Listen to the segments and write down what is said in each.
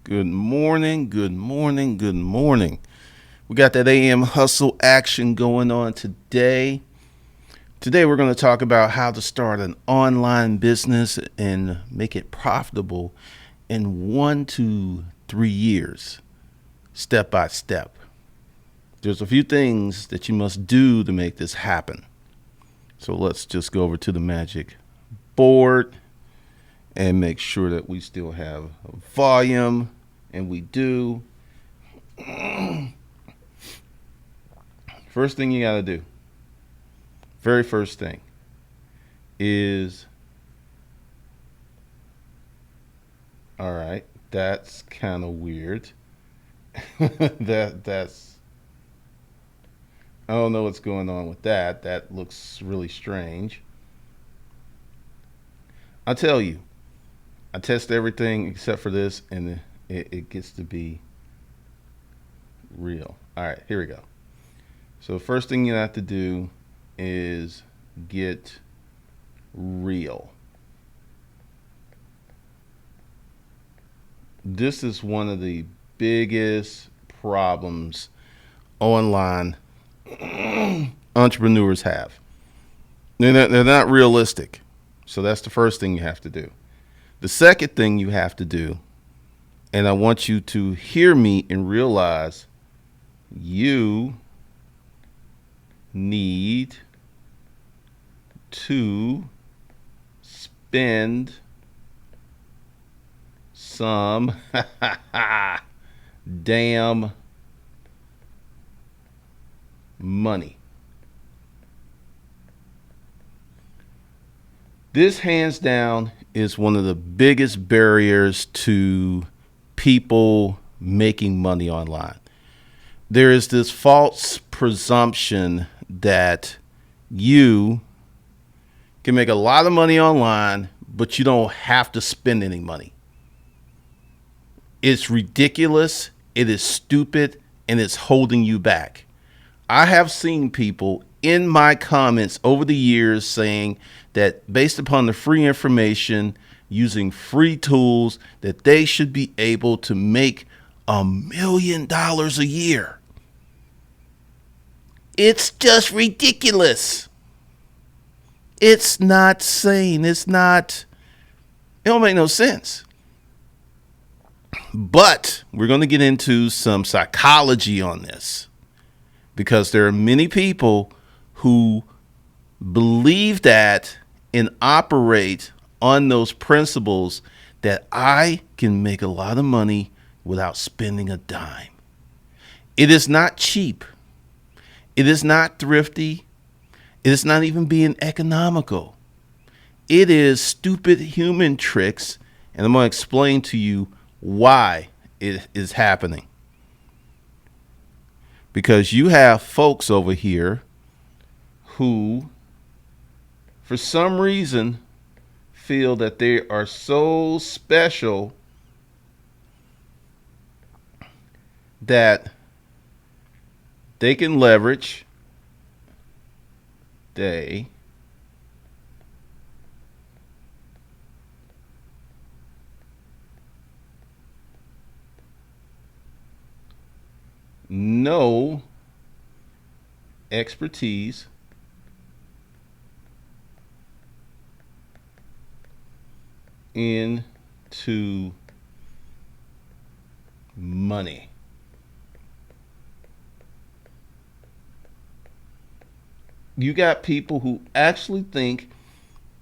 Good morning, good morning, good morning. We got that AM hustle action going on today. Today, we're going to talk about how to start an online business and make it profitable in 1 to 3 years, step by step. There's a few things that you must do to make this happen. So let's just go over to the magic board and make sure that we still have volume, and we do. First thing you got to do, very first thing, is all right. That's kind of weird. that's I don't know what's going on with that. That looks really strange. I tell you, I test everything except for this, and it gets to be real. All right, here we go. So first thing you have to do is get real. This is one of the biggest problems online entrepreneurs have. They're not realistic. So that's the first thing you have to do. The second thing you have to do, and I want you to hear me and realize you need to spend some damn money. This, hands down, is one of the biggest barriers to people making money online. There is this false presumption that you can make a lot of money online, but you don't have to spend any money. It's ridiculous, it is stupid, and it's holding you back. I have seen people in my comments over the years saying that based upon the free information, using free tools, that they should be able to make $1 million a year. It's just ridiculous. It's not sane. It don't make no sense. But we're going to get into some psychology on this, because there are many people who believe that and operate on those principles that I can make a lot of money without spending a dime. It is not cheap. It is not thrifty. It is not even being economical. It is stupid human tricks, and I'm going to explain to you why it is happening. Because you have folks over here who, for some reason, feel that they are so special that they can leverage they no expertise into money. You got people who actually think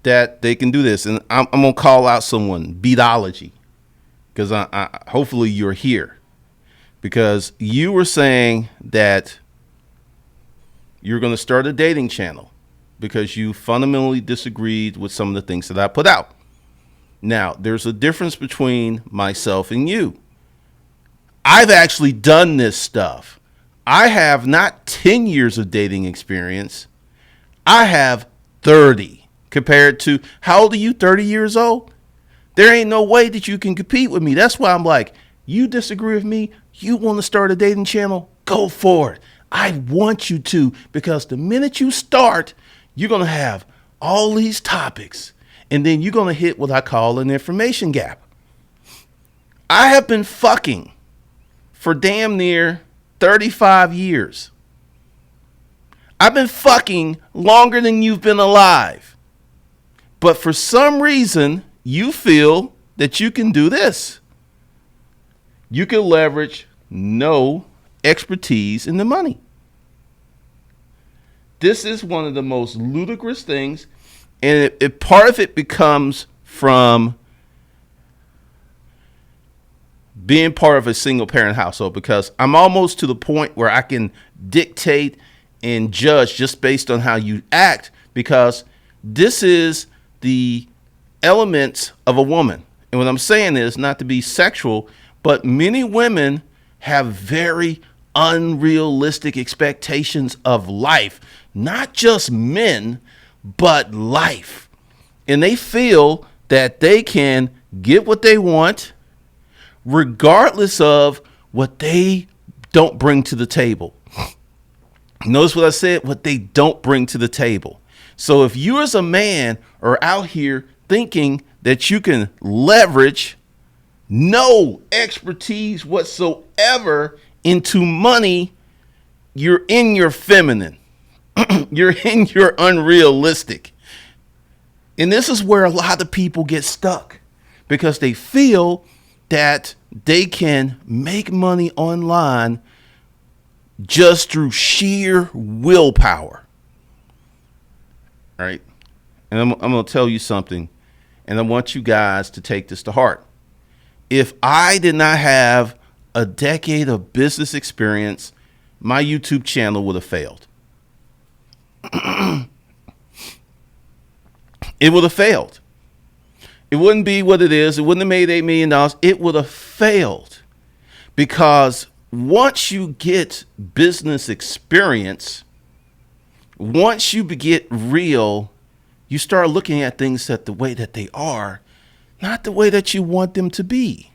that they can do this, and I'm gonna call out someone, Beatology, because I hopefully you're here, because you were saying that you're going to start a dating channel because you fundamentally disagreed with some of the things that I put out. Now, there's a difference between myself and you. I've actually done this stuff. I have not 10 years of dating experience. I have 30 compared to, how old are you? 30 years old? There ain't no way that you can compete with me. That's why I'm like, you disagree with me? You want to start a dating channel? Go for it. I want you to, because the minute you start, you're going to have all these topics, and then you're going to hit what I call an information gap. I have been fucking for damn near 35 years. I've been fucking longer than you've been alive. But for some reason, you feel that you can do this. You can leverage no expertise in the money. This is one of the most ludicrous things, and part of it becomes from being part of a single parent household, because I'm almost to the point where I can dictate and judge just based on how you act, because this is the elements of a woman. And what I'm saying is not to be sexual, but many women have very unrealistic expectations of life, not just men, but life. And they feel that they can get what they want regardless of what they don't bring to the table. Notice what I said, what they don't bring to the table. So if you as a man are out here thinking that you can leverage no expertise whatsoever into money, you're in your feminine. You're in your unrealistic. And this is where a lot of people get stuck, because they feel that they can make money online just through sheer willpower. All right. And I'm going to tell you something, and I want you guys to take this to heart. If I did not have a decade of business experience, my YouTube channel would have failed. It would have failed. It wouldn't be what it is. It wouldn't have made $8 million. It would have failed, because once you get business experience, once you get real, you start looking at things that the way that they are, not the way that you want them to be.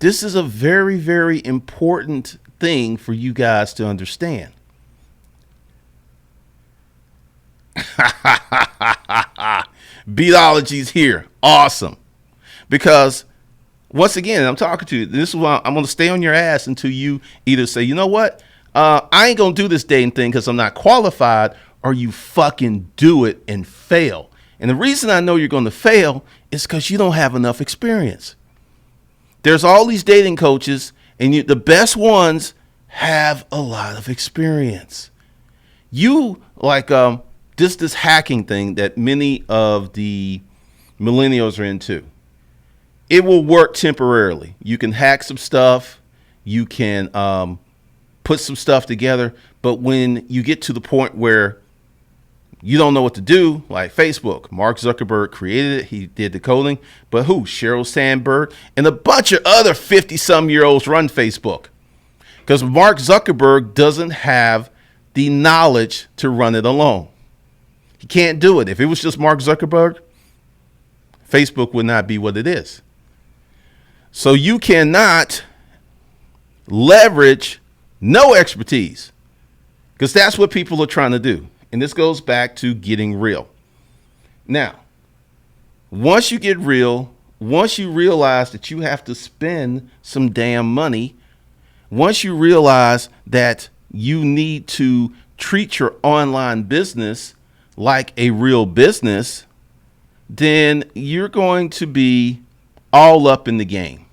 This is a very, very important thing for you guys to understand. Beatology's here. Awesome. Because once again, I'm talking to you. This is why I'm going to stay on your ass until you either say, you know what? I ain't going to do this dating thing because I'm not qualified, or you fucking do it and fail. And the reason I know you're going to fail is because you don't have enough experience. There's all these dating coaches, and the best ones have a lot of experience. You like this hacking thing that many of the millennials are into. It will work temporarily. You can hack some stuff. You can put some stuff together. But when you get to the point where you don't know what to do, like Facebook, Mark Zuckerberg created it. He did the coding. But who? Sheryl Sandberg and a bunch of other 50-some-year-olds run Facebook. Because Mark Zuckerberg doesn't have the knowledge to run it alone. He can't do it. If it was just Mark Zuckerberg, Facebook would not be what it is. So you cannot leverage no expertise, because that's what people are trying to do. And this goes back to getting real. Now, once you get real, once you realize that you have to spend some damn money, once you realize that you need to treat your online business like a real business, then you're going to be all up in the game.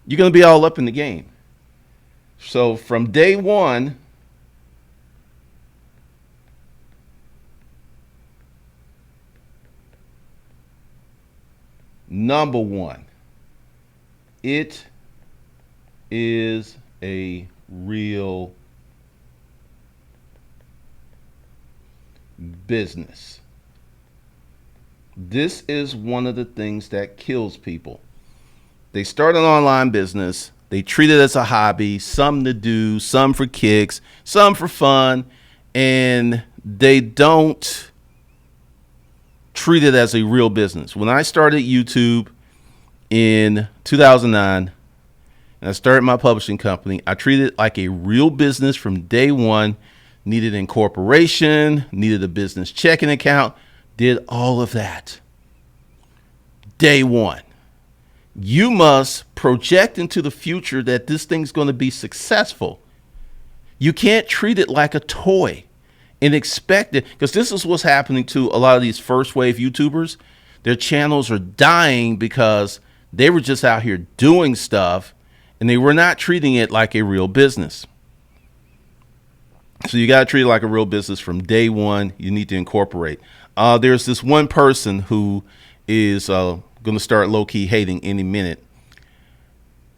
You're going to be all up in the game. So from day one, number one, it is a real business. This is one of the things that kills people. They start an online business. They treat it as a hobby, some to do, some for kicks, some for fun, and they don't treat it as a real business. When I started YouTube in 2009, and I started my publishing company, I treated it like a real business from day one. Needed incorporation, needed a business checking account, did all of that. Day one. You must project into the future that this thing's going to be successful. You can't treat it like a toy and expect it, because this is what's happening to a lot of these first wave YouTubers. Their channels are dying because they were just out here doing stuff and they were not treating it like a real business. So you got to treat it like a real business from day one. You need to incorporate. There's this one person who is going to start low-key hating any minute,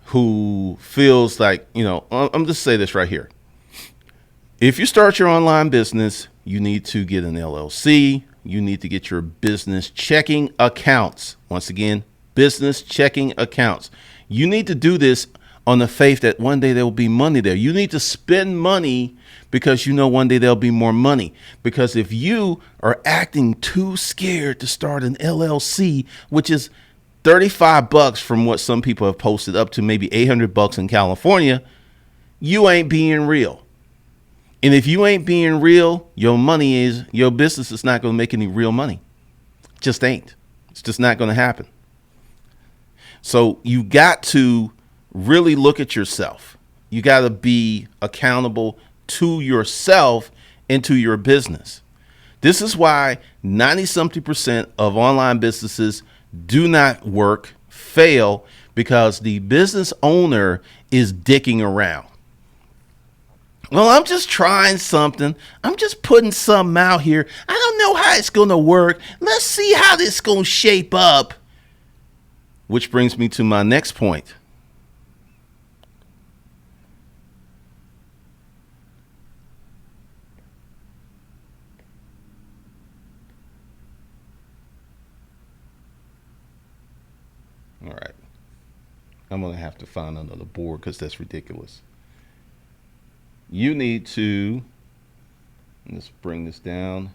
who feels like, I'm just say this right here. If you start your online business, you need to get an LLC. You need to get your business checking accounts. Once again, business checking accounts. You need to do this on the faith that one day there will be money there. You need to spend money because one day there'll be more money. Because if you are acting too scared to start an LLC, which is $35 from what some people have posted up to maybe $800 in California, you ain't being real. And if you ain't being real, your business is not going to make any real money. Just ain't. It's just not going to happen. So you got to really look at yourself. You got to be accountable to yourself and to your business. This is why 90-something% of online businesses do not work, fail, because the business owner is dicking around. Well, I'm just trying something. I'm just putting something out here. I don't know how it's going to work. Let's see how this is going to shape up. Which brings me to my next point. All right. I'm going to have to find another board because that's ridiculous. You need to, let's bring this down.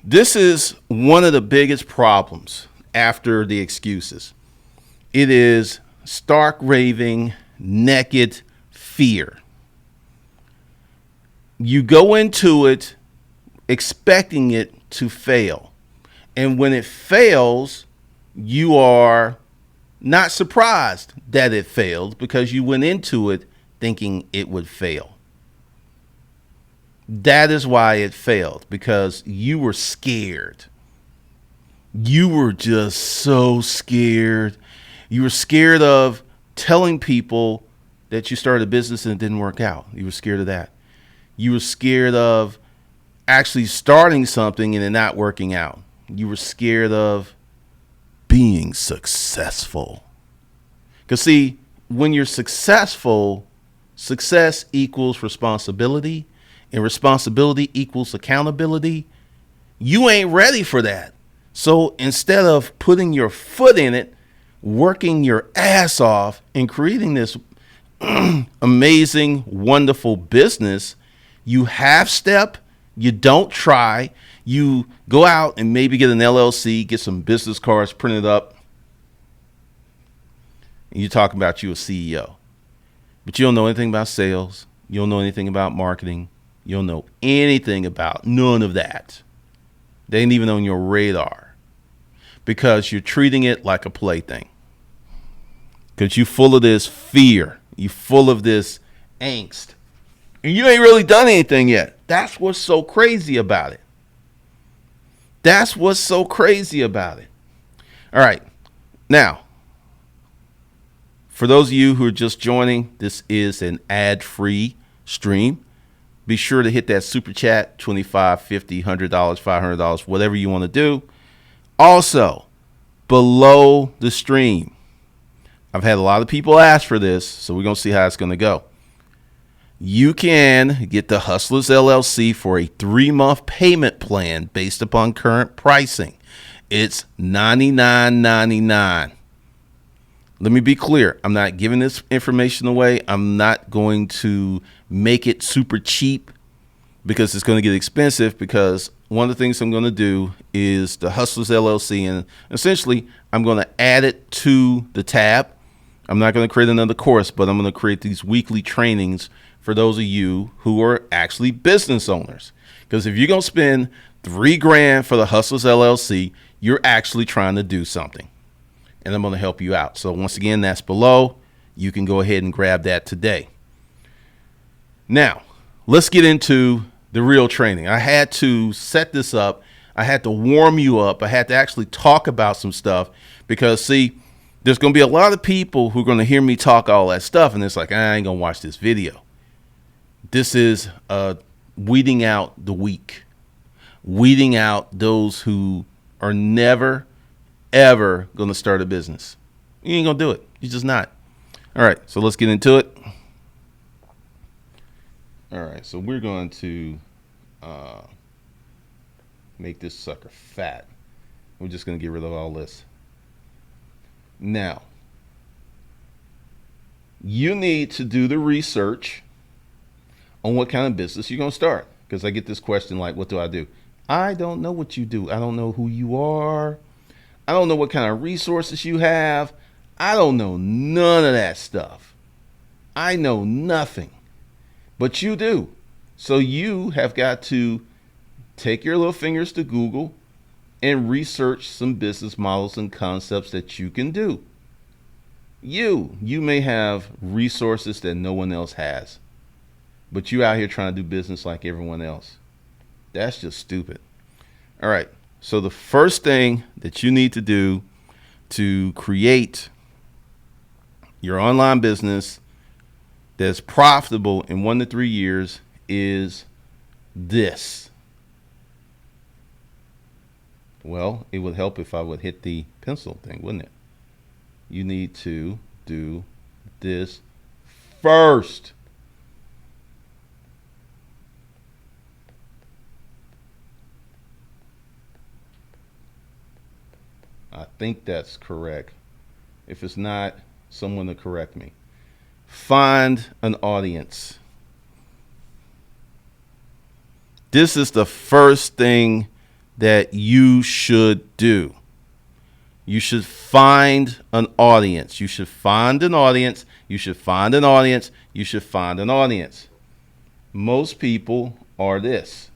This is one of the biggest problems after the excuses. It is stark raving, naked fear. You go into it expecting it to fail. And when it fails, you are not surprised that it failed because you went into it thinking it would fail. That is why it failed, because you were scared. You were just so scared. You were scared of telling people that you started a business and it didn't work out. You were scared of that. You were scared of actually starting something and it not working out. You were scared of being successful. Because see, when you're successful, success equals responsibility. And responsibility equals accountability. You ain't ready for that. So instead of putting your foot in it, working your ass off, and creating this amazing, wonderful business, you half step, you don't try, you go out and maybe get an LLC, get some business cards printed up, and you're talking about you a CEO. But you don't know anything about sales. You don't know anything about marketing. You don't know anything about none of that. They ain't even on your radar because you're treating it like a plaything. Because you're full of this fear. You're full of this angst. And you ain't really done anything yet. That's what's so crazy about it. That's what's so crazy about it. All right. Now, for those of you who are just joining, this is an ad-free stream. Be sure to hit that super chat, $25, $50, $100, $500, whatever you want to do. Also, below the stream. I've had a lot of people ask for this, so we're going to see how it's going to go. You can get the Hustlers LLC for a 3-month payment plan based upon current pricing. It's $99.99. Let me be clear. I'm not giving this information away. I'm not going to make it super cheap because it's going to get expensive, because one of the things I'm going to do is the Hustlers LLC, and essentially I'm going to add it to the tab. I'm not going to create another course, but I'm going to create these weekly trainings for those of you who are actually business owners. Because if you're going to spend $3,000 for the Hustlers LLC, you're actually trying to do something. And I'm going to help you out. So once again, that's below. You can go ahead and grab that today. Now, let's get into the real training. I had to set this up. I had to warm you up. I had to actually talk about some stuff because, see, there's going to be a lot of people who are going to hear me talk all that stuff, and it's like, I ain't going to watch this video. This is weeding out the weak, weeding out those who are never, ever going to start a business. You ain't going to do it. You're just not. All right, so let's get into it. All right, so we're going to make this sucker fat. We're just going to get rid of all this. Now, you need to do the research on what kind of business you're going to start. Because I get this question like, what do I do? I don't know what you do. I don't know who you are. I don't know what kind of resources you have. I don't know none of that stuff. I know nothing. But you do. So you have got to take your little fingers to Google and research some business models and concepts that you can do. You may have resources that no one else has, but you out here trying to do business like everyone else. That's just stupid. All right. So the first thing that you need to do to create your online business that's profitable in 1 to 3 years is this. Well, it would help if I would hit the pencil thing, wouldn't it? You need to do this first. I think that's correct. If it's not, someone to correct me. Find an audience. This is the first thing that you should do. You should find an audience. You should find an audience. You should find an audience. You should find an audience. Most people are this.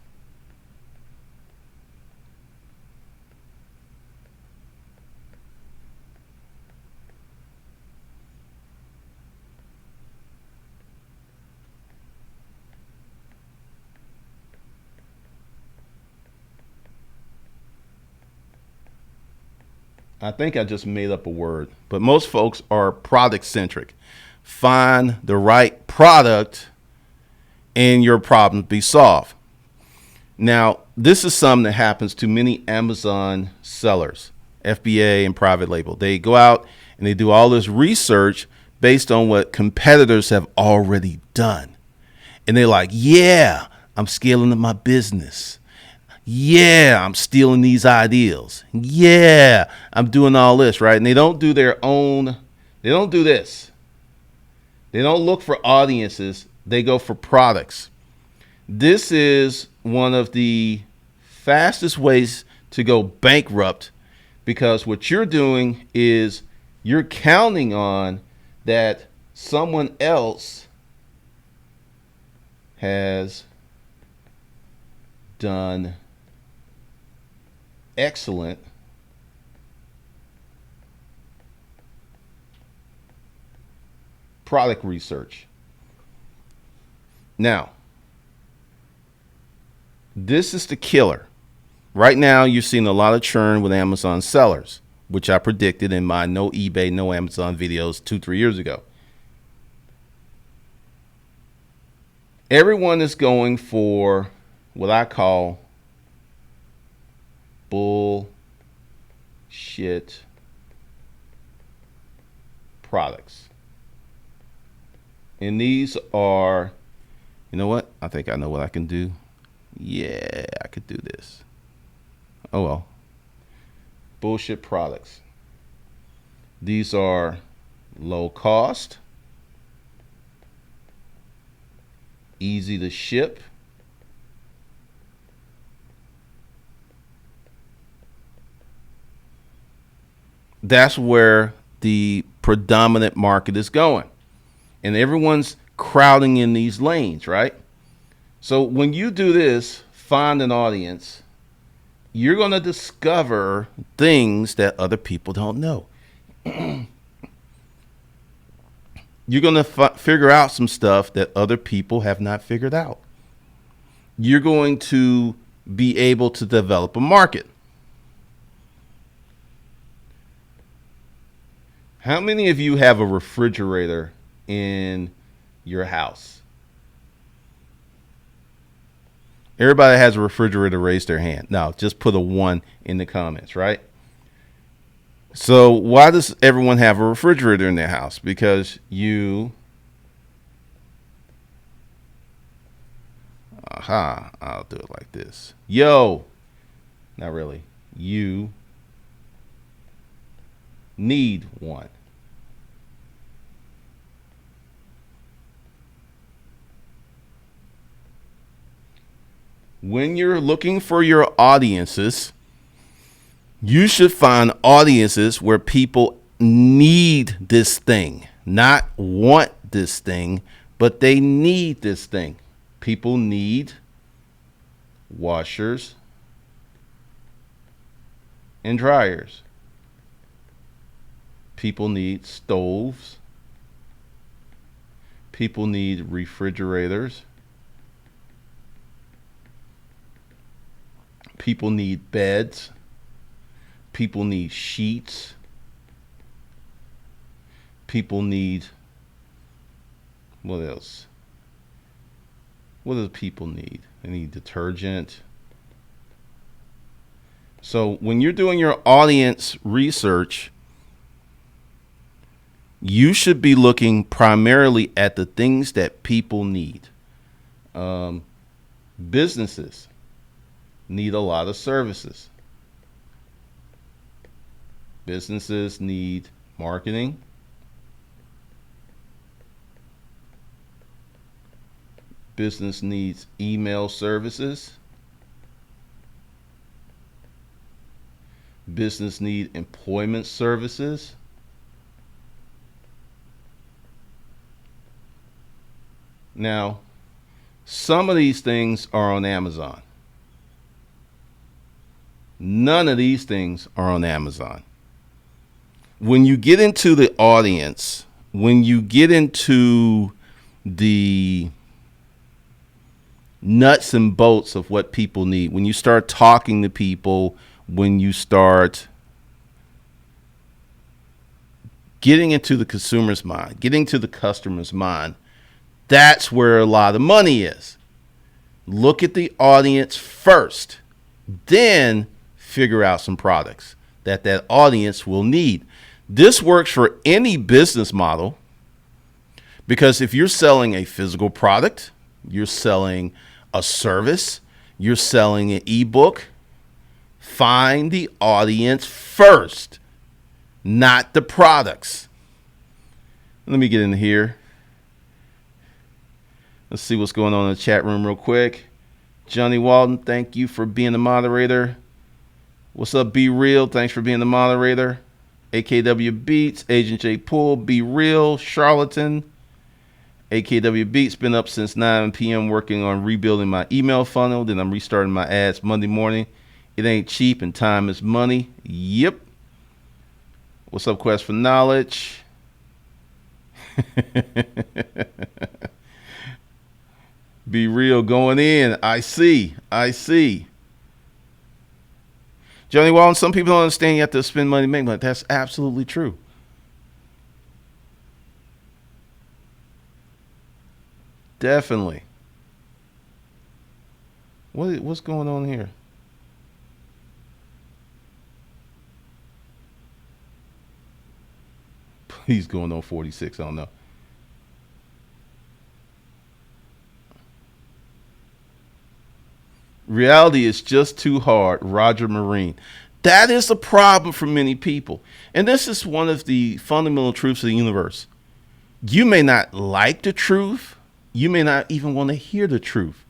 I think I just made up a word, but most folks are product centric. Find the right product and your problem be solved. Now, this is something that happens to many Amazon sellers, FBA and private label. They go out and they do all this research based on what competitors have already done. And they're like, yeah, I'm scaling up my business. Yeah, I'm stealing these ideals. Yeah, I'm doing all this, right? And they don't do their own, they don't do this. They don't look for audiences. They go for products. This is one of the fastest ways to go bankrupt, because what you're doing is you're counting on that someone else has done excellent product research. Now, this is the killer. Right now, you're seeing a lot of churn with Amazon sellers, which I predicted in my no eBay, no Amazon videos 2-3 years ago. Everyone is going for what I call bullshit products. And these are, you know what? I think I know what I can do. Yeah, I could do this. Oh well. Bullshit products. These are low cost, easy to ship, that's where the predominant market is going. And everyone's crowding in these lanes, right? So when you do this, find an audience, you're going to discover things that other people don't know. You're going to figure out some stuff that other people have not figured out. You're going to be able to develop a market. How many of you have a refrigerator in your house? Everybody that has a refrigerator, raise their hand. Now, just put a 1 in the comments, right? So why does everyone have a refrigerator in their house? Because I'll do it like this. Not really. You need one. When you're looking for your audiences, you should find audiences where people need this thing, not want this thing, but they need this thing. People need washers and dryers. People need stoves. People need refrigerators. People need beds. People need sheets. People need, what else? What do people need? They need detergent. So when you're doing your audience research, you should be looking primarily at the things that people need. Businesses need a lot of services. Businesses need marketing. Business needs email services. Business need employment services. Now, some of these things are on Amazon. None of these things are on Amazon. When you get into the audience, when you get into the nuts and bolts of what people need, when you start talking to people, when you start getting into the consumer's mind, getting to the customer's mind, that's where a lot of money is. Look at the audience first, then figure out some products that audience will need. This works for any business model, because if you're selling a physical product, you're selling a service, you're selling an ebook, find the audience first, not the products. Let me get in here. Let's see what's going on in the chat room real quick. Johnny Walton, thank you for being the moderator. What's up, Be Real? Thanks for being the moderator. AKW Beats, Agent J Poole, Be Real, Charlatan. AKW Beats, been up since 9 p.m. working on rebuilding my email funnel. Then I'm restarting my ads Monday morning. It ain't cheap and time is money. Yep. What's up, Quest for Knowledge? Be Real going in. I see. Johnny Walton, some people don't understand you have to spend money to make money. That's absolutely true. Definitely. What's going on here? He's going on 46. I don't know. Reality is just too hard. Roger Marine. That is the problem for many people. And this is one of the fundamental truths of the universe. You may not like the truth. You may not even want to hear the truth.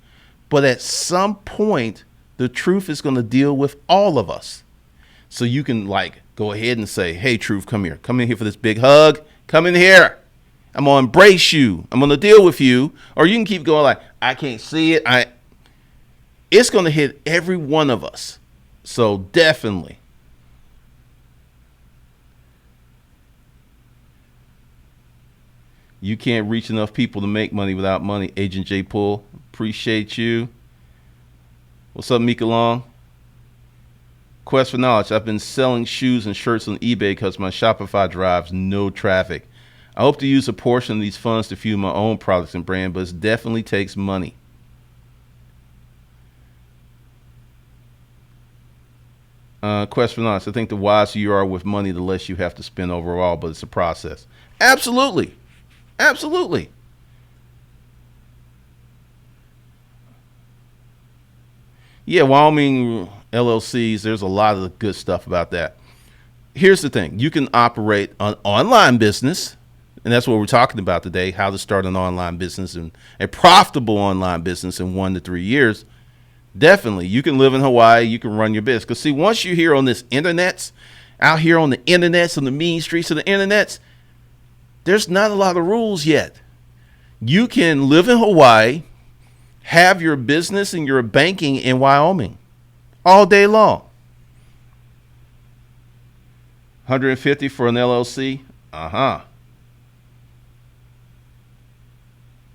But at some point, the truth is going to deal with all of us. So you can like go ahead and say, hey, truth, come here. Come in here for this big hug. Come in here. I'm going to embrace you. I'm going to deal with you. Or you can keep going like, I can't see it. It's going to hit every one of us. So definitely. You can't reach enough people to make money without money. Agent J. Poole, appreciate you. What's up, Mika Long? Quest for knowledge. I've been selling shoes and shirts on eBay because my Shopify drives no traffic. I hope to use a portion of these funds to fuel my own products and brand, but it definitely takes money. Quest for knowledge. I think the wiser you are with money, the less you have to spend overall, but it's a process. Absolutely. Absolutely. Yeah, Wyoming LLCs, there's a lot of good stuff about that. Here's the thing. You can operate an online business, and that's what we're talking about today, how to start an online business and a profitable online business in 1 to 3 years. Definitely. You can live in Hawaii. You can run your business. Because, see, once you're here on this internets, out here on the internets, on the mean streets of the internets, there's not a lot of rules yet. You can live in Hawaii, have your business and your banking in Wyoming all day long. 150 for an LLC? Uh-huh.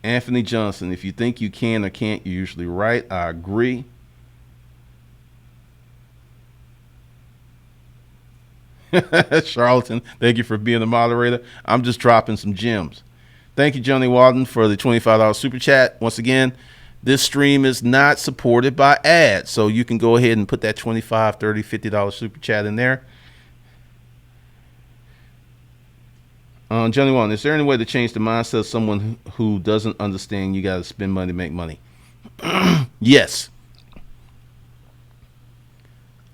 Anthony Johnson, if you think you can or can't, you're usually right. I agree. Charlatan, thank you for being the moderator. I'm just dropping some gems. Thank you, Johnny Walden, for the $25 super chat. Once again, this stream is not supported by ads, so you can go ahead and put that $25, $30, $50 super chat in there. Johnny Walden, is there any way to change the mindset of someone who doesn't understand you got to spend money to make money? Yes.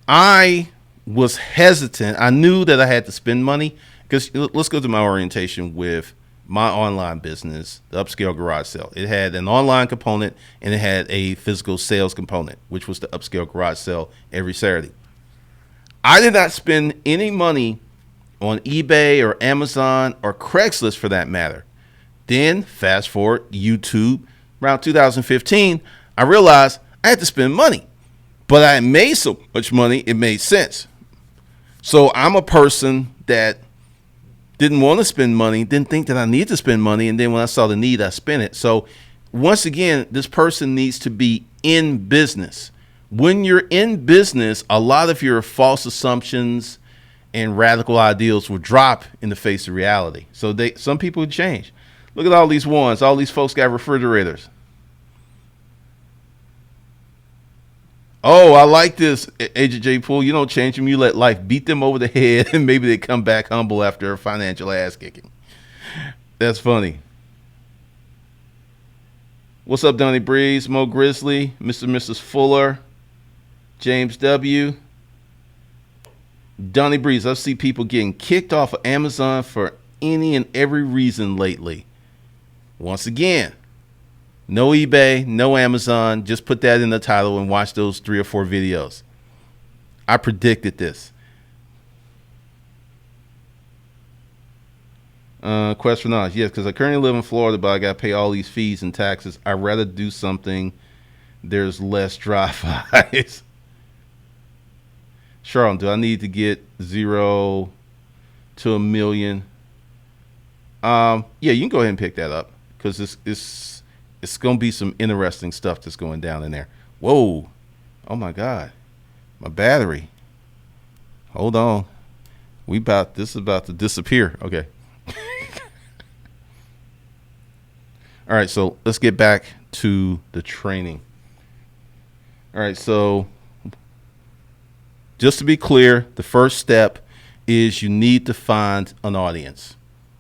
I was hesitant. I knew that I had to spend money because let's go to my orientation with my online business, the Upscale Garage Sale. It had an online component and it had a physical sales component, which was the Upscale Garage Sale every Saturday. I did not spend any money on eBay or Amazon or Craigslist for that matter. Then fast forward YouTube around 2015, I realized I had to spend money, but I made so much money it made sense. So I'm a person that didn't want to spend money, didn't think that I needed to spend money, and then when I saw the need, I spent it. So once again, this person needs to be in business. When you're in business, a lot of your false assumptions and radical ideals will drop in the face of reality. So some people would change. Look at all these ones. All these folks got refrigerators. Oh, I like this, Agent J. Poole. You don't change them. You let life beat them over the head, and maybe they come back humble after a financial ass kicking. That's funny. What's up, Donnie Breeze, Mo Grizzly, Mr. and Mrs. Fuller, James W. Donnie Breeze, I see people getting kicked off of Amazon for any and every reason lately. Once again, no eBay, no Amazon. Just put that in the title and watch those 3 or 4 videos. I predicted this. Quest for knowledge. Yes, because I currently live in Florida, but I got to pay all these fees and taxes. I'd rather do something there's less drive-bys. Charlotte, do I need to get 0 to 1 million? Yeah, you can go ahead and pick that up because it's going to be some interesting stuff that's going down in there. Whoa. Oh, my God. My battery. Hold on. This is about to disappear. Okay. All right, so let's get back to the training. All right, so just to be clear, the first step is you need to find an audience.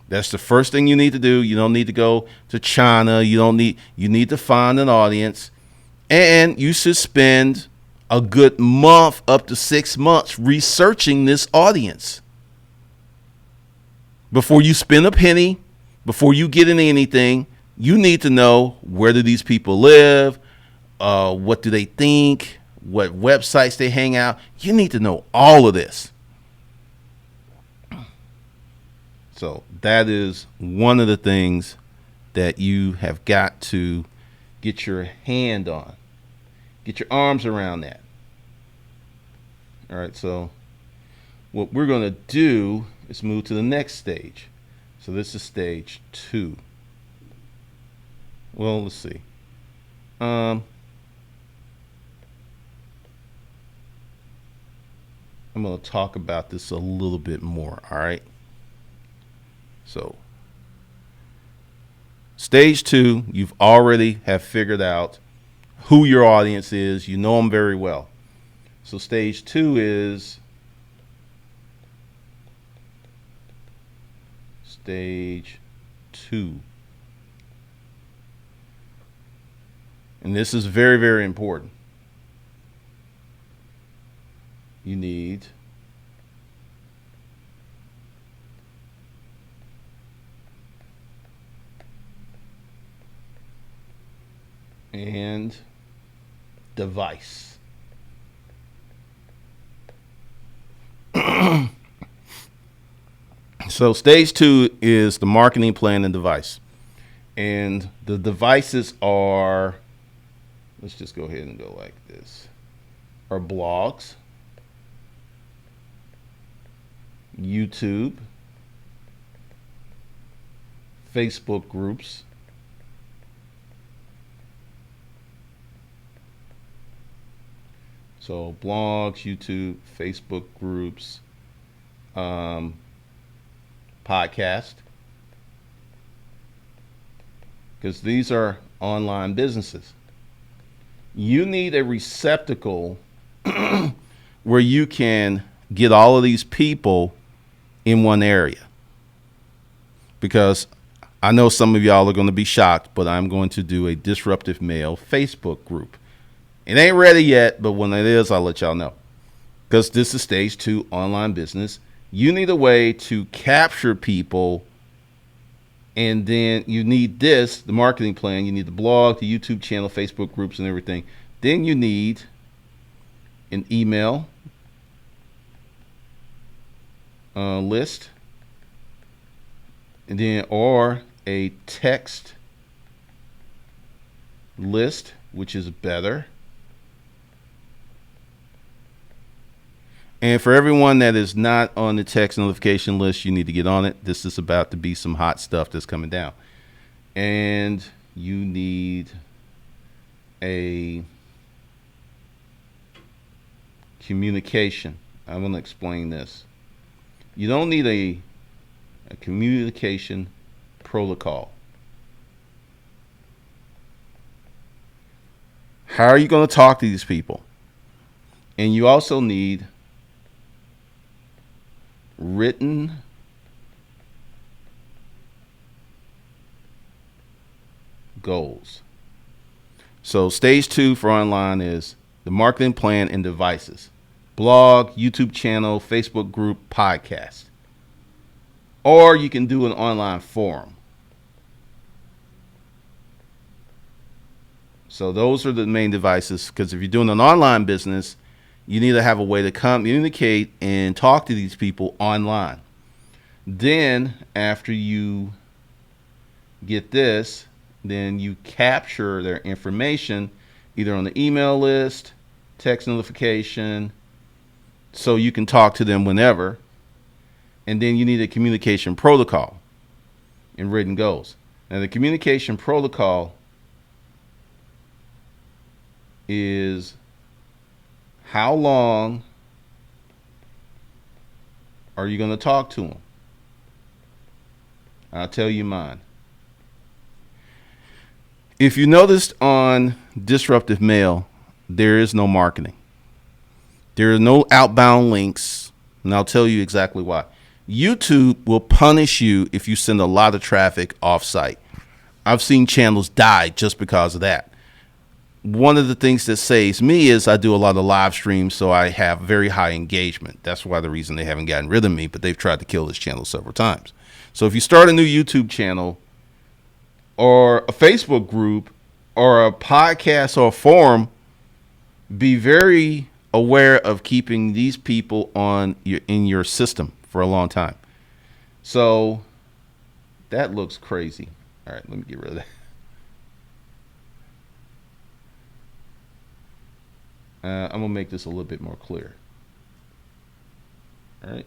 That's the first thing you need to do. You don't need to go to China. You need to find an audience, and you should spend a good month up to 6 months researching this audience before you spend a penny, before you get into anything. You need to know, where do these people live? What do they think? What websites they hang out? You need to know all of this. So that is one of the things that you have got to get your hand on. Get your arms around that. All right, so what we're going to do is move to the next stage. So this is stage 2. Well, let's see. I'm going to talk about this a little bit more, all right? So, stage 2, you've already have figured out who your audience is. You know them very well. So stage 2 is stage 2. And this is very, very important. You need and device. So stage 2 is the marketing plan and device. And the devices are, let's just go ahead and go like this, are blogs, YouTube, Facebook groups, so blogs, YouTube, Facebook groups, podcast, because these are online businesses. You need a receptacle where you can get all of these people in one area. Because I know some of y'all are going to be shocked, but I'm going to do a Disruptive Mail Facebook group. It ain't ready yet, but when it is, I'll let y'all know. Because this is stage 2 online business. You need a way to capture people, and then you need this, the marketing plan. You need the blog, the YouTube channel, Facebook groups, and everything. Then you need an email list, and then or a text list, which is better. And for everyone that is not on the text notification list, you need to get on it. This is about to be some hot stuff that's coming down. And you need a communication. I'm going to explain this. You don't need a communication protocol. How are you going to talk to these people? And you also need written goals. So stage 2 for online is the marketing plan and devices. Blog, YouTube channel, Facebook group, podcast. Or you can do an online forum. So those are the main devices, because if you're doing an online business, you need to have a way to communicate and talk to these people online. Then after you get this, then you capture their information either on the email list, text notification, so you can talk to them whenever. And then you need a communication protocol and written goals. Now the communication protocol is how long are you going to talk to them? I'll tell you mine. If you noticed on Disruptive Mail, there is no marketing. There are no outbound links, and I'll tell you exactly why. YouTube will punish you if you send a lot of traffic off-site. I've seen channels die just because of that. One of the things that saves me is I do a lot of live streams, so I have very high engagement. That's why the reason they haven't gotten rid of me, but they've tried to kill this channel several times. So if you start a new YouTube channel or a Facebook group or a podcast or a forum, be very aware of keeping these people in your system for a long time. So that looks crazy. All right, let me get rid of that. I'm going to make this a little bit more clear. All right.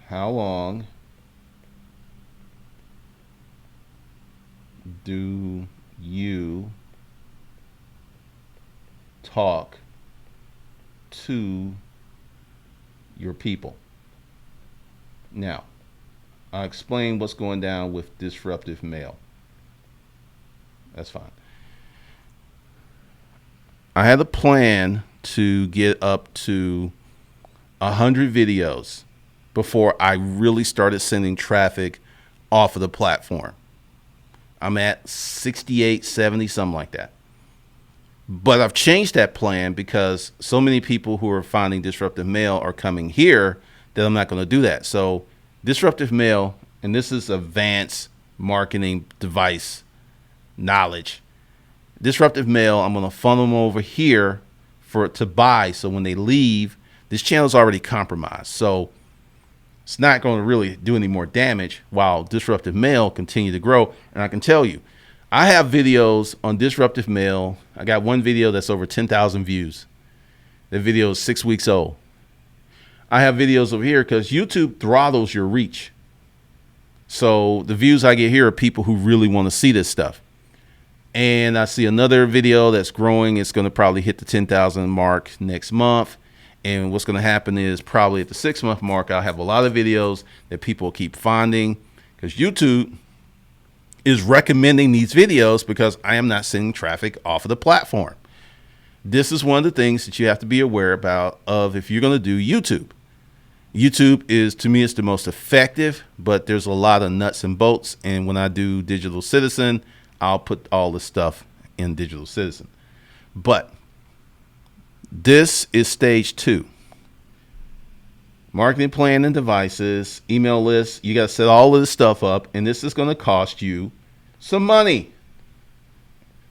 How long do you talk to your people? Now, I'll explain what's going down with Disruptive Mail. That's fine. I had a plan to get up to 100 videos before I really started sending traffic off of the platform. I'm at 68, 70, something like that. But I've changed that plan because so many people who are finding Disruptive Mail are coming here that I'm not going to do that. So Disruptive Mail, and this is advanced marketing device knowledge. Disruptive Mail, I'm going to funnel them over here to buy. So when they leave, this channel is already compromised. So it's not going to really do any more damage while Disruptive Mail continue to grow. And I can tell you, I have videos on Disruptive Mail. I got one video that's over 10,000 views. That video is 6 weeks old. I have videos over here because YouTube throttles your reach. So the views I get here are people who really want to see this stuff. And I see another video that's growing. It's going to probably hit the 10,000 mark next month. And what's going to happen is probably at the 6-month mark, I'll have a lot of videos that people keep finding because YouTube is recommending these videos because I am not sending traffic off of the platform. This is one of the things that you have to be aware about of if you're going to do YouTube. YouTube is, to me, it's the most effective, but there's a lot of nuts and bolts. And when I do Digital Citizen, I'll put all the stuff in Digital Citizen. But this is stage 2. Marketing plan and devices, email lists. You got to set all of this stuff up, and this is going to cost you some money.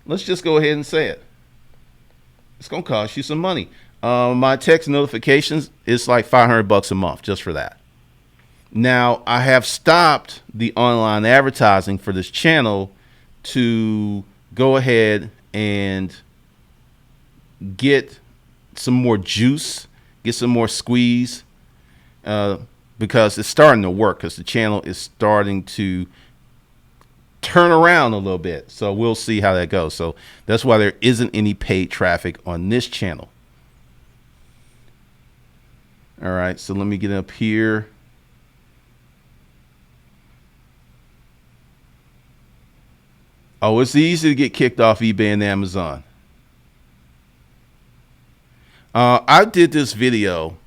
Let's just go ahead and say it. It's going to cost you some money. My text notifications is like $500 a month just for that. Now, I have stopped the online advertising for this channel to go ahead and get some more juice, get some more squeeze, because it's starting to work because the channel is starting to turn around a little bit. So we'll see how that goes. So that's why there isn't any paid traffic on this channel. All right, so let me get up here. Oh, it's easy to get kicked off eBay and Amazon. I did this video,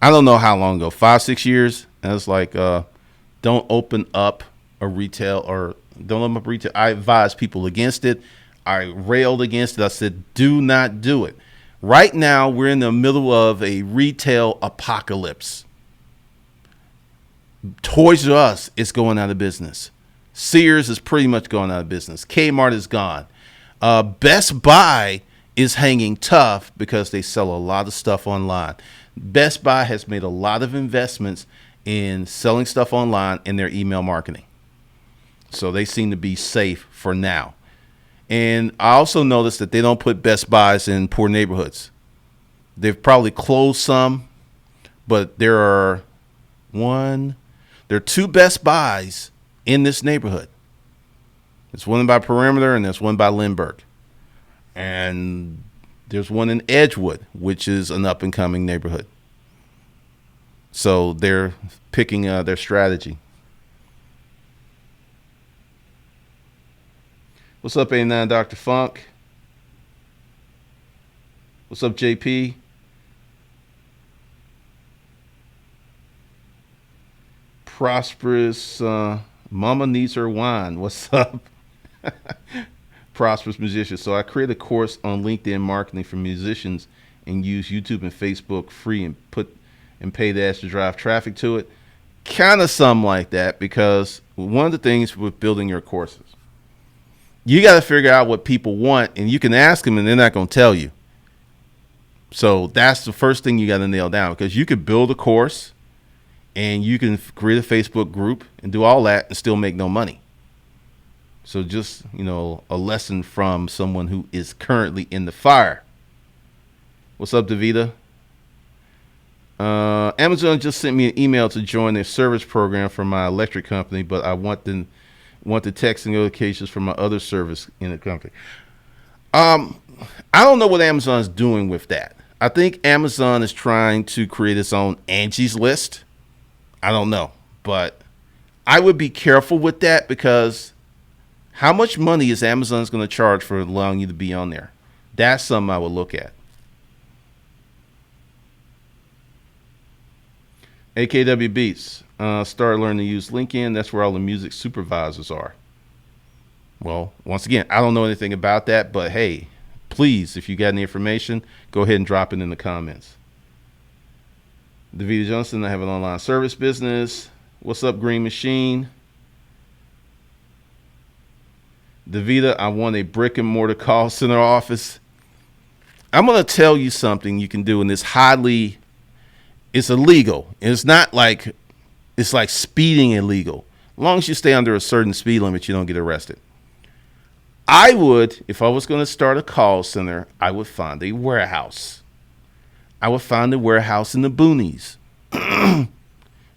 I don't know how long ago, 5-6 years. And it's like, don't open up a retail or don't open up retail. I advise people against it. I railed against it. I said, do not do it. Right now, we're in the middle of a retail apocalypse. Toys R Us is going out of business. Sears is pretty much going out of business. Kmart is gone. Best Buy is hanging tough because they sell a lot of stuff online. Best Buy has made a lot of investments in selling stuff online in their email marketing. So they seem to be safe for now. And I also noticed that they don't put Best Buys in poor neighborhoods. They've probably closed some, but there are 2 Best Buys in this neighborhood. There's one by Perimeter and there's one by Lindbergh. And there's one in Edgewood, which is an up and coming neighborhood. So they're picking their strategy. What's up, 89 Dr. Funk? What's up, JP? Prosperous Mama needs her wine. What's up? Prosperous musician. So I create a course on LinkedIn marketing for musicians and use YouTube and Facebook free and pay the ads to drive traffic to it. Kind of something like that, because one of the things with building your courses, you got to figure out what people want, and you can ask them and they're not going to tell you. So that's the first thing you got to nail down, because you could build a course and you can create a Facebook group and do all that and still make no money. So just, a lesson from someone who is currently in the fire. What's up, Davida? Amazon just sent me an email to join their service program for my electric company, but I want the texting notifications for my other service in the company. I don't know what Amazon's doing with that. I think Amazon is trying to create its own Angie's List. I don't know, but I would be careful with that, because how much money is Amazon going to charge for allowing you to be on there? That's something I would look at. AKW Beats, start learning to use LinkedIn. That's where all the music supervisors are. Well, once again, I don't know anything about that, but hey, please, if you got any information, go ahead and drop it in the comments. Davida Johnson, I have an online service business. What's up, Green Machine? Davida, I want a brick and mortar call center office. I'm going to tell you something you can do, and it's illegal. It's not like, it's like speeding illegal. As long as you stay under a certain speed limit, you don't get arrested. I would, if I was going to start a call center, I would find a warehouse. I would find a warehouse in the boonies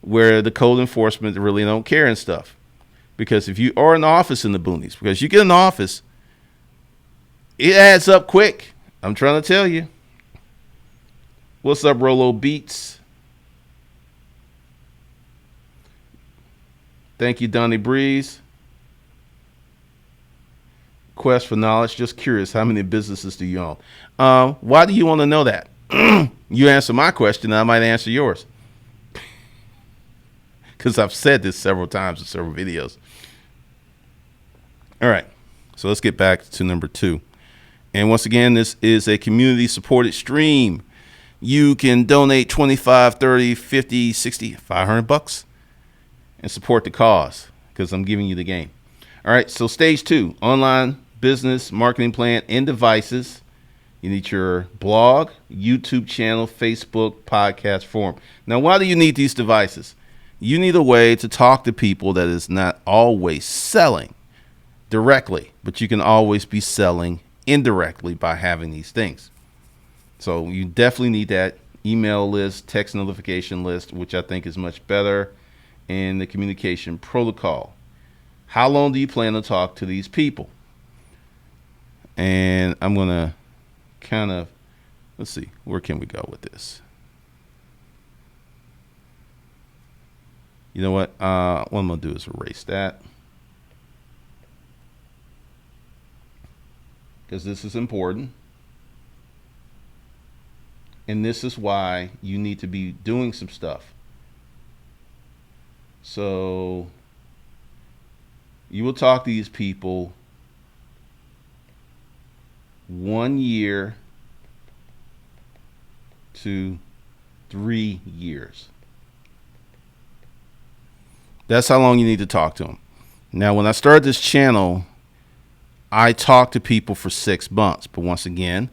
where the code enforcement really don't care and stuff. Because if you are an office in the boonies, because you get an office, it adds up quick. I'm trying to tell you. What's up, Rolo Beats? Thank you, Donnie Breeze. Quest for knowledge. Just curious, how many businesses do you own? Why do you want to know that? You answer my question, I might answer yours. Because I've said this several times in several videos. All right, so let's get back to number 2. And once again, this is a community supported stream. You can donate 25, 30, 50, 60, 500 bucks and support the cause, because I'm giving you the game. All right, so stage 2, online business marketing plan and devices. You need your blog, YouTube channel, Facebook, podcast, forum. Now, why do you need these devices? You need a way to talk to people that is not always selling directly, but you can always be selling indirectly by having these things. So you definitely need that email list, text notification list, which I think is much better, and the communication protocol. How long do you plan to talk to these people? And I'm going to kind of, let's see, where can we go with this? You know what? What I'm going to do is erase that, because this is important. And this is why you need to be doing some stuff. So you will talk to these people 1 year to 3 years. That's how long you need to talk to them. Now, when I started this channel, I talked to people for 6 months. But once again,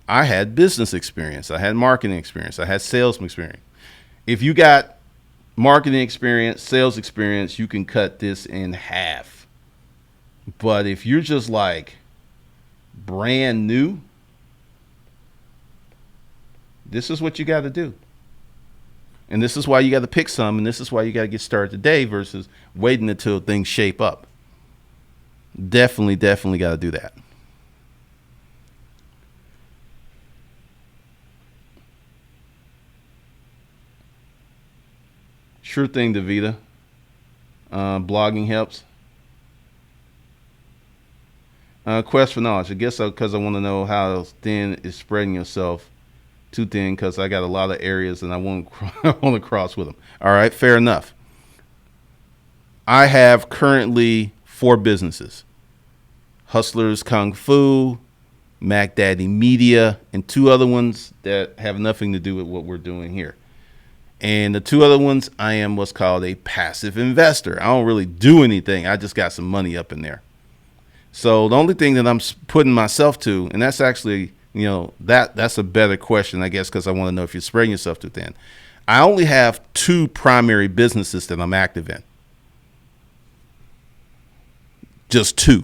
I had business experience. I had marketing experience. I had sales experience. If you got marketing experience, sales experience, you can cut this in half. But if you're just like brand new, this is what you got to do. And this is why you got to pick some, and this is why you got to get started today versus waiting until things shape up. Definitely got to do that. Sure thing, Davida. Blogging helps. Quest for knowledge. I guess because I want to know how thin is spreading yourself. Too thin because I got a lot of areas and I won't want to cross with them. All right, fair enough. I have currently 4 businesses: Hustlers Kung Fu, Mac Daddy Media, and 2 other ones that have nothing to do with what we're doing here. And the 2 other ones, I am what's called a passive investor. I don't really do anything. I just got some money up in there. So the only thing that I'm putting myself to, and that's actually, that's a better question, I guess, because I want to know if you're spreading yourself too thin. I only have 2 primary businesses that I'm active in. Just 2.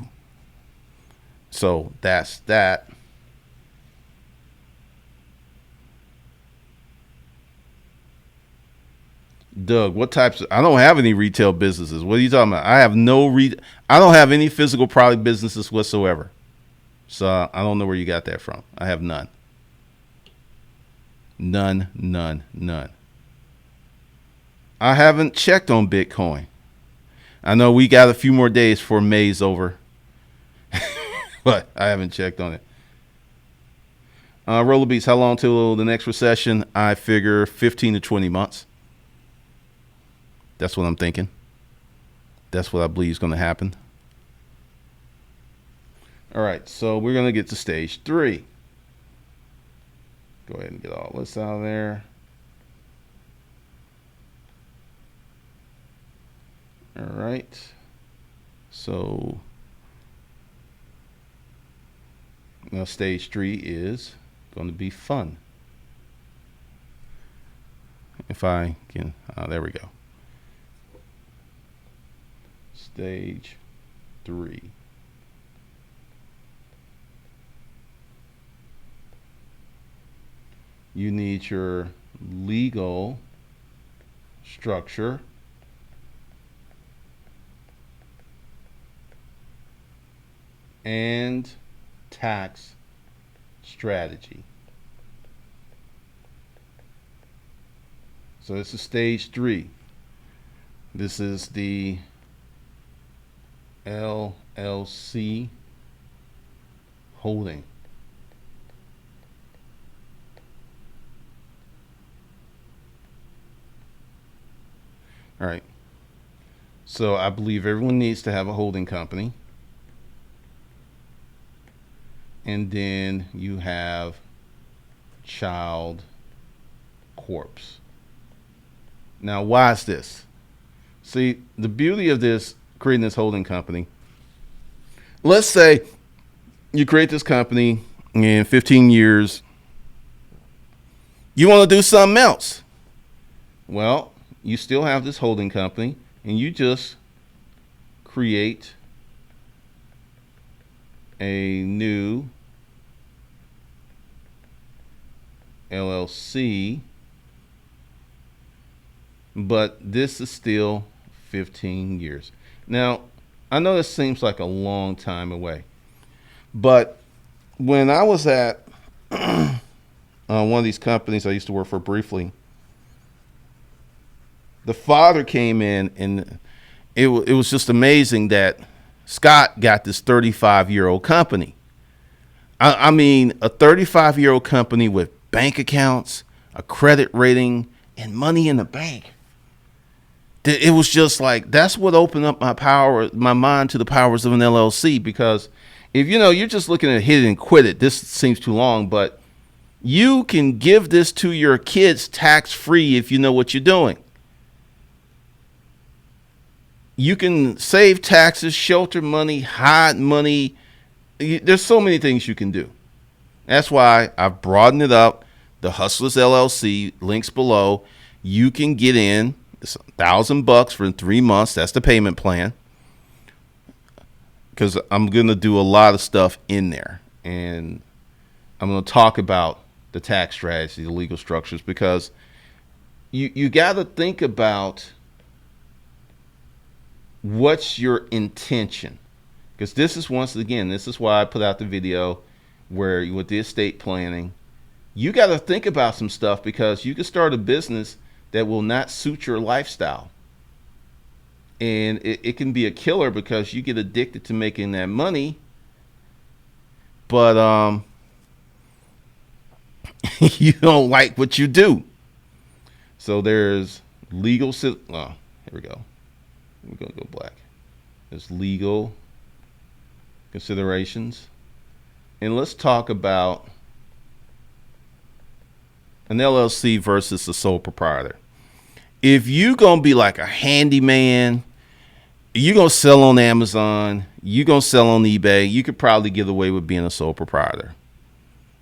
So that's that. Doug, what types I don't have any retail businesses. What are you talking about? I have I don't have any physical product businesses whatsoever. So I don't know where you got that from. I have none. None. I haven't checked on Bitcoin. I know we got a few more days for May's over, but I haven't checked on it. Roller Beats, how long till the next recession? I figure 15 to 20 months. That's what I'm thinking. That's what I believe is going to happen. All right, so we're going to get to stage 3. Go ahead and get all this out of there. All right. So now stage 3 is going to be fun. If I can, there we go. Stage 3. You need your legal structure, and tax strategy. So this is stage 3. This is the LLC holding. All right. So I believe everyone needs to have a holding company. And then you have child corps. Now, why is this? See, the beauty of this, creating this holding company, let's say you create this company in 15 years, you want to do something else. Well, you still have this holding company, and you just create a new LLC, but this is still 15 years. Now, I know this seems like a long time away, but when I was at one of these companies I used to work for briefly, the father came in, and it was just amazing that Scott got this 35-year-old company. I mean, a 35-year-old company with bank accounts, a credit rating, and money in the bank. It was just like, that's what opened up my mind to the powers of an LLC, because if you're just looking at hit it and quit it, this seems too long, but you can give this to your kids tax-free if you know what you're doing. You can save taxes, shelter money, hide money. There's so many things you can do. That's why I've broadened it up. The Hustlers LLC, links below. You can get in. It's $1,000 for 3 months. That's the payment plan. Because I'm going to do a lot of stuff in there. And I'm going to talk about the tax strategy, the legal structures, because you got to think about what's your intention. Because this is, once again, this is why I put out the video where with the estate planning, you got to think about some stuff, because you can start a business that will not suit your lifestyle. And it can be a killer, because you get addicted to making that money. But you don't like what you do. So there's legal, here we go. We're going to go black. There's legal considerations. And let's talk about an LLC versus a sole proprietor. If you're going to be like a handyman, you're going to sell on Amazon, you're going to sell on eBay, you could probably get away with being a sole proprietor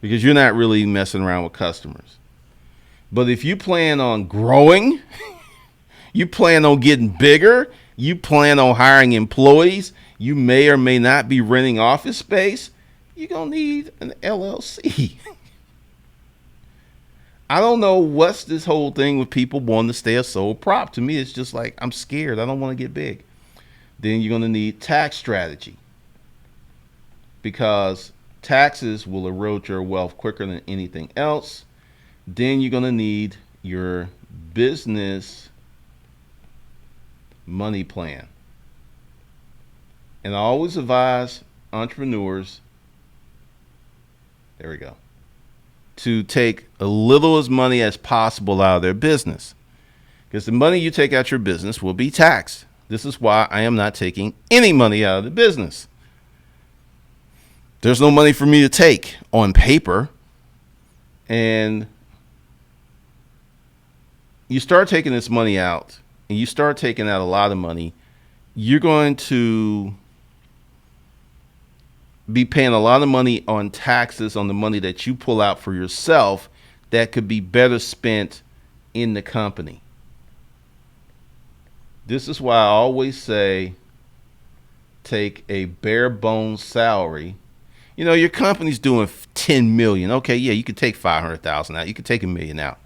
because you're not really messing around with customers. But if you plan on growing, you plan on getting bigger, you plan on hiring employees, you may or may not be renting office space, you're going to need an LLC. I don't know what's this whole thing with people wanting to stay a sole prop. To me, it's just like, I'm scared. I don't want to get big. Then you're going to need tax strategy because taxes will erode your wealth quicker than anything else. Then you're going to need your business money plan. And I always advise entrepreneurs, there we go, to take a little as money as possible out of their business. Because the money you take out your business will be taxed. This is why I am not taking any money out of the business. There's no money for me to take on paper. And you start taking this money out, and you start taking out a lot of money, you're going to be paying a lot of money on taxes on the money that you pull out for yourself that could be better spent in the company. This is why I always say take a bare bones salary. You know, your company's doing 10 million. Okay, yeah, you could take 500,000 out. You could take $1 million out.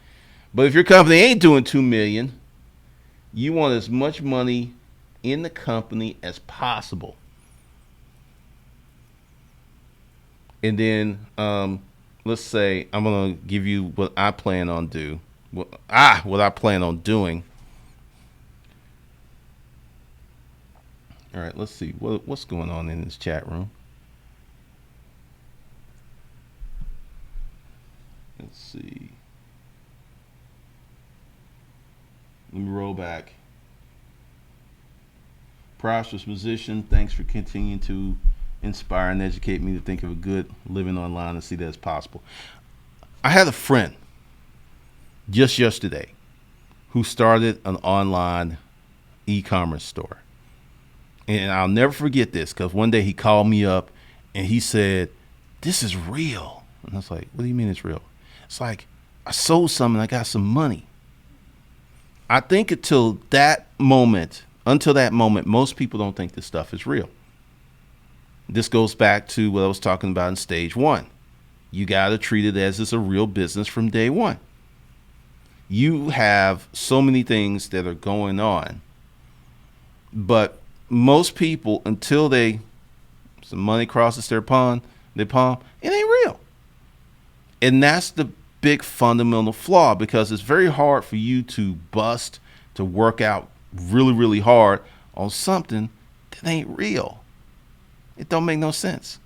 But if your company ain't doing 2 million, you want as much money in the company as possible. And then let's say I'm going to give you what I plan on doing. What I plan on doing. All right, let's see what's going on in this chat room. Let's see. Let me roll back. Prosperous musician, thanks for continuing to inspire and educate me to think of a good living online and see that it's possible. I had a friend just yesterday who started an online e-commerce store. And I'll never forget this because one day he called me up and he said, "This is real." And I was like, "What do you mean it's real?" It's like, I sold something, I got some money. I think until that moment, most people don't think this stuff is real. This goes back to what I was talking about in stage 1. You got to treat it as it's a real business from day one. You have so many things that are going on, but most people, until some money crosses their palm, it ain't real. And that's the big fundamental flaw, because it's very hard for you to work out really, really hard on something that ain't real. It don't make no sense.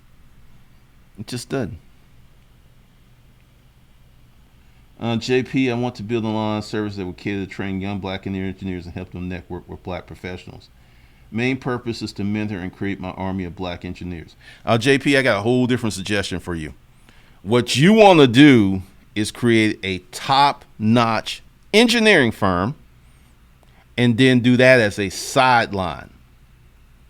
It just doesn't. JP, I want to build an online service that will cater to train young black engineers and help them network with black professionals. Main purpose is to mentor and create my army of black engineers. JP, I got a whole different suggestion for you. What you want to do is create a top-notch engineering firm and then do that as a sideline.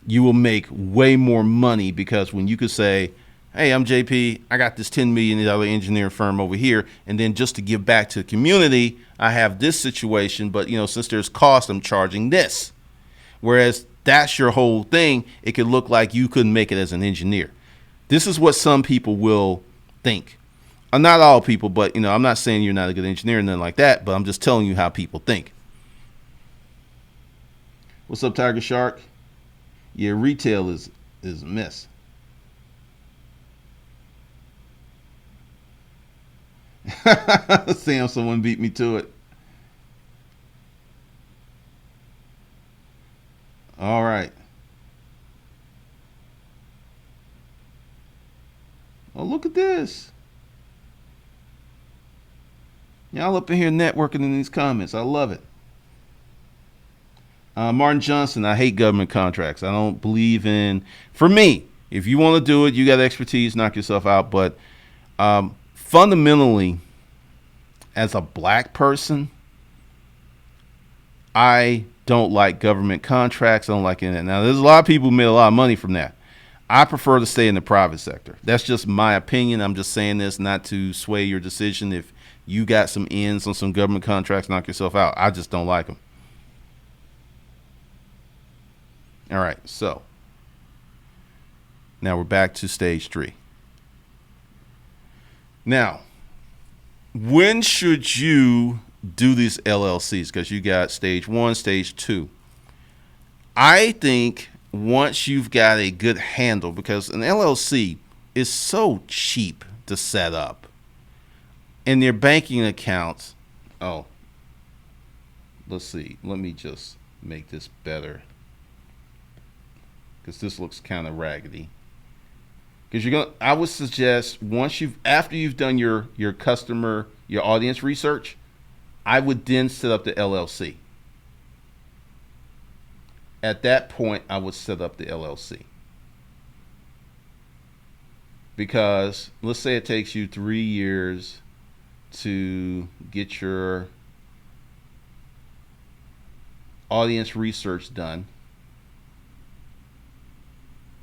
You will make way more money, because when you could say, "Hey, I'm JP, I got this $10 million engineering firm over here, and then just to give back to the community, I have this situation, but since there's cost, I'm charging this." Whereas that's your whole thing, it could look like you couldn't make it as an engineer. This is what some people will think. Not all people, but I'm not saying you're not a good engineer and nothing like that, but I'm just telling you how people think. What's up, Tiger Shark? Yeah, retail is a mess. Sam, someone beat me to it. All right. Oh, look at this. Y'all up in here networking in these comments. I love it. Martin Johnson, I hate government contracts. I don't believe in, for me, if you want to do it, you got expertise, knock yourself out. But fundamentally, as a black person, I don't like government contracts. I don't like it. Now, there's a lot of people who made a lot of money from that. I prefer to stay in the private sector. That's just my opinion. I'm just saying this not to sway your decision. If you got some ends on some government contracts, knock yourself out. I just don't like them. All right, so now we're back to stage 3. Now, when should you do these LLCs? Because you got stage 1, stage 2. I think once you've got a good handle, because an LLC is so cheap to set up, and their banking accounts, let's see, let me just make this better, because this looks kind of raggedy. Because I would suggest after you've done your customer, your audience research, I would then set up the LLC. At that point, I would set up the LLC. Because let's say it takes you 3 years to get your audience research done.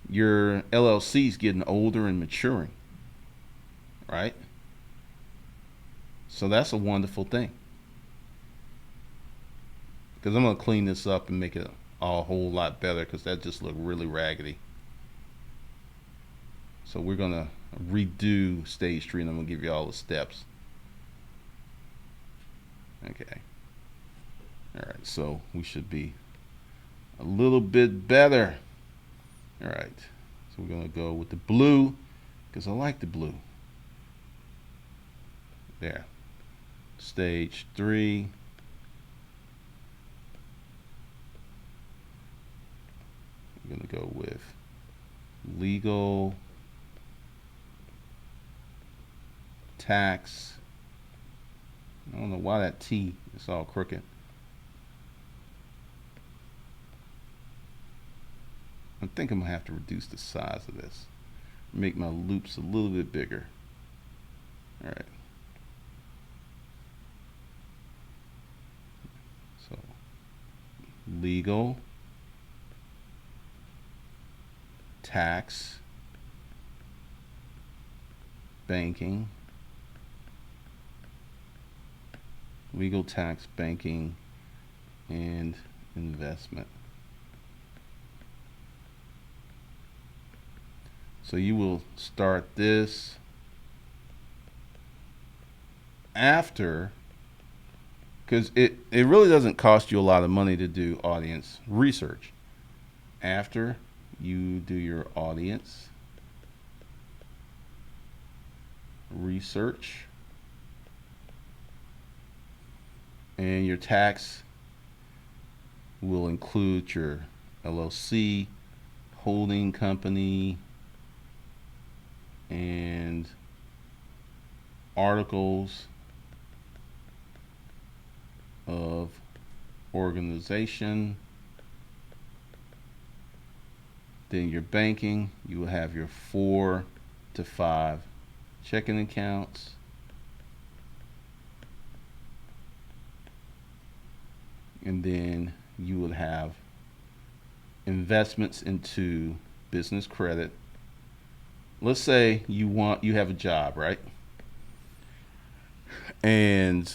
Your LLC is getting older and maturing, right? So that's a wonderful thing. Because I'm going to clean this up and make it a whole lot better, because that just looked really raggedy. So we're going to redo stage 3, and I'm going to give you all the steps. Okay. All right, so we should be a little bit better. All right, so we're going to go with the blue, because I like the blue. There. Stage 3. We're going to go with legal, tax. I don't know why that T is all crooked. I think I'm going to have to reduce the size of this. Make my loops a little bit bigger. All right. So, legal, tax, banking, legal, tax, banking, and investment. So you will start this after, because it really doesn't cost you a lot of money to do audience research. After you do your audience research, and your tax will include your LLC, holding company, and articles of organization. Then your banking, you will have your 4 to 5 checking accounts. And then you will have investments into business credit. Let's say you have a job, right? And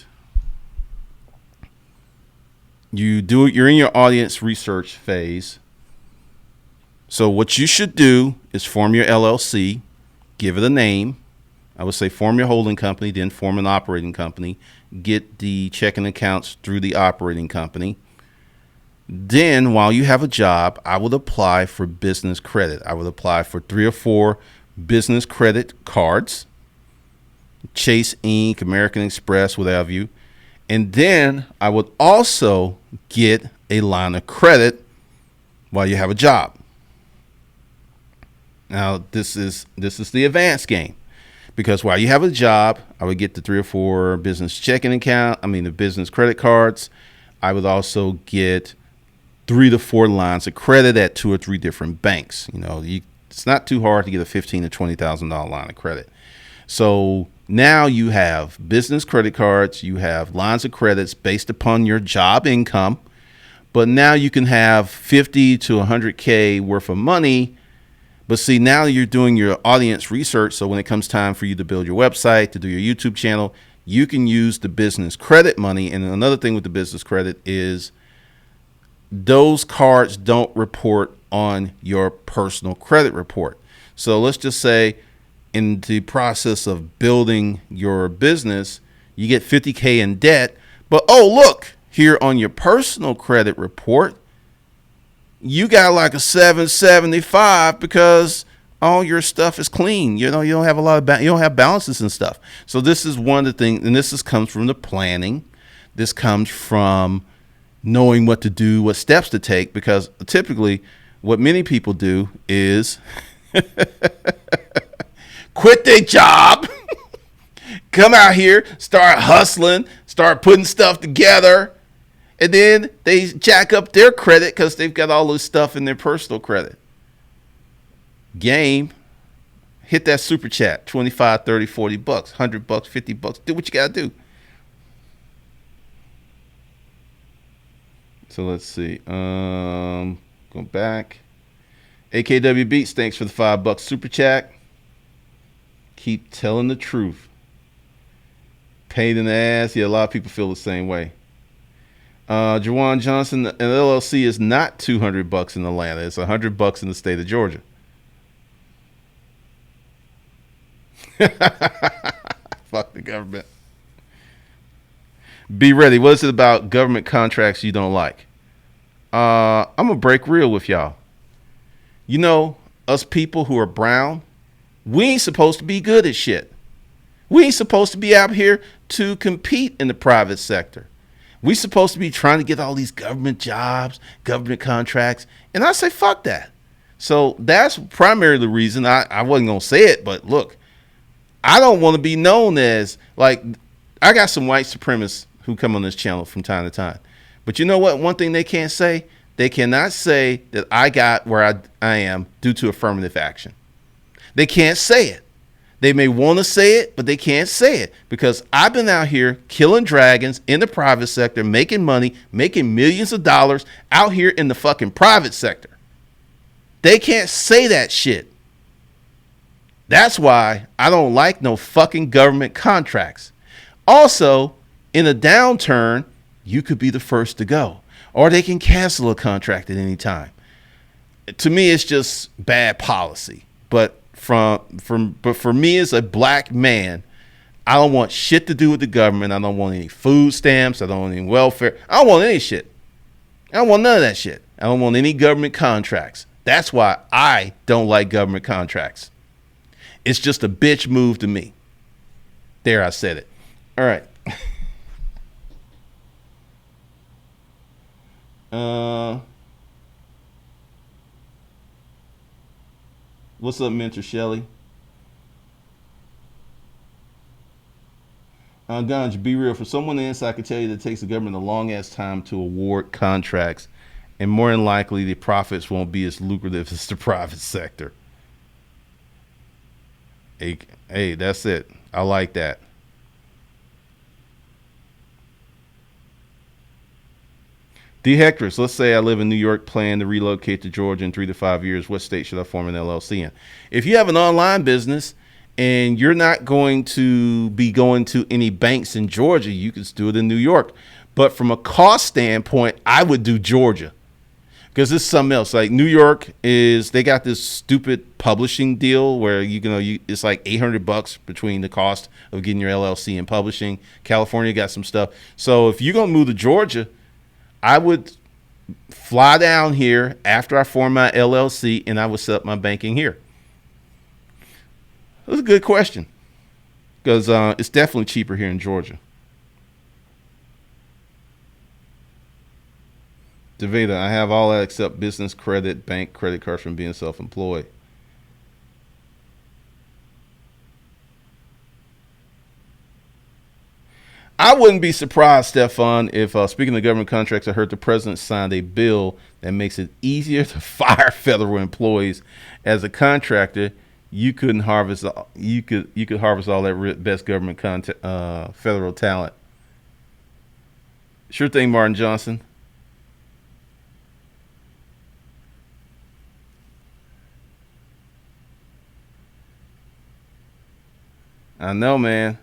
you're in your audience research phase. So what you should do is form your LLC, give it a name. I would say form your holding company, then form an operating company, get the checking accounts through the operating company. Then while you have a job, I would apply for business credit. I would apply for 3 or 4 business credit cards, Chase Inc., American Express, what have you. And then I would also get a line of credit while you have a job. Now, this is the advanced game, because while you have a job, I would get the 3 or 4 business checking the business credit cards. I would also get 3 to 4 lines of credit at 2 or 3 different banks. It's not too hard to get a $15,000 to $20,000 line of credit. So now you have business credit cards, you have lines of credits based upon your job income, but now you can have 50 to 100K worth of money. But see, now you're doing your audience research. So when it comes time for you to build your website, to do your YouTube channel, you can use the business credit money. And another thing with the business credit is those cards don't report on your personal credit report. So let's just say in the process of building your business, you get 50K in debt, but oh, look, here on your personal credit report, you got like a 775 because all your stuff is clean. You don't have a lot of you don't have balances and stuff. So this is one of the things, and comes from the planning. This comes from knowing what to do, what steps to take, because typically what many people do is quit their job, come out here, start hustling, start putting stuff together, and then they jack up their credit because they've got all this stuff in their personal credit. Game, hit that super chat, 25, 30, 40 bucks, 100 bucks, 50 bucks. Do what you got to do. So let's see. Go back. AKW Beats, thanks for the $5 super chat. Keep telling the truth. Pain in the ass. Yeah, a lot of people feel the same way. Jawan Johnson, an LLC is not $200 in Atlanta. It's $100 in the state of Georgia. Fuck the government. Be ready. What is it about government contracts you don't like? I'm gonna break real with y'all. Us people who are brown, we ain't supposed to be good at shit. We ain't supposed to be out here to compete in the private sector. We supposed to be trying to get all these government jobs, government contracts, and I say fuck that. So that's primarily the reason I wasn't gonna say it, but look, I don't want to be known as like, I got some white supremacists who come on this channel from time to time. But you know what? One thing they can't say, they cannot say that I got where I am due to affirmative action. They can't say it. They may want to say it, but they can't say it because I've been out here killing dragons in the private sector, making money, making millions of dollars out here in the fucking private sector. They can't say that shit. That's why I don't like no fucking government contracts. Also, in a downturn, you could be the first to go, or they can cancel a contract at any time. To me, it's just bad policy. But for me as a black man, I don't want shit to do with the government. I don't want any food stamps. I don't want any welfare. I don't want any shit. I don't want none of that shit. I don't want any government contracts. That's why I don't like government contracts. It's just a bitch move to me. There, I said it. All right. What's up, Mentor Shelley? Ganj, be real. For someone on the inside, I can tell you that it takes the government a long ass time to award contracts, and more than likely, the profits won't be as lucrative as the private sector. Hey, that's it. I like that. D. Hectorus, let's say I live in New York, plan to relocate to Georgia in 3 to 5 years. What state should I form an LLC in? If you have an online business and you're not going to be going to any banks in Georgia, you can do it in New York. But from a cost standpoint, I would do Georgia because it's something else. Like New York they got this stupid publishing deal where it's like $800 between the cost of getting your LLC and publishing. California got some stuff. So if you're going to move to Georgia, I would fly down here after I form my LLC and I would set up my banking here. That's a good question because it's definitely cheaper here in Georgia. Deveda, I have all that except business credit, bank credit cards from being self-employed. I wouldn't be surprised, Stefan, if speaking of government contracts, I heard the president signed a bill that makes it easier to fire federal employees. As a contractor, you couldn't harvest. You could harvest all that best government federal talent. Sure thing, Martin Johnson. I know, man.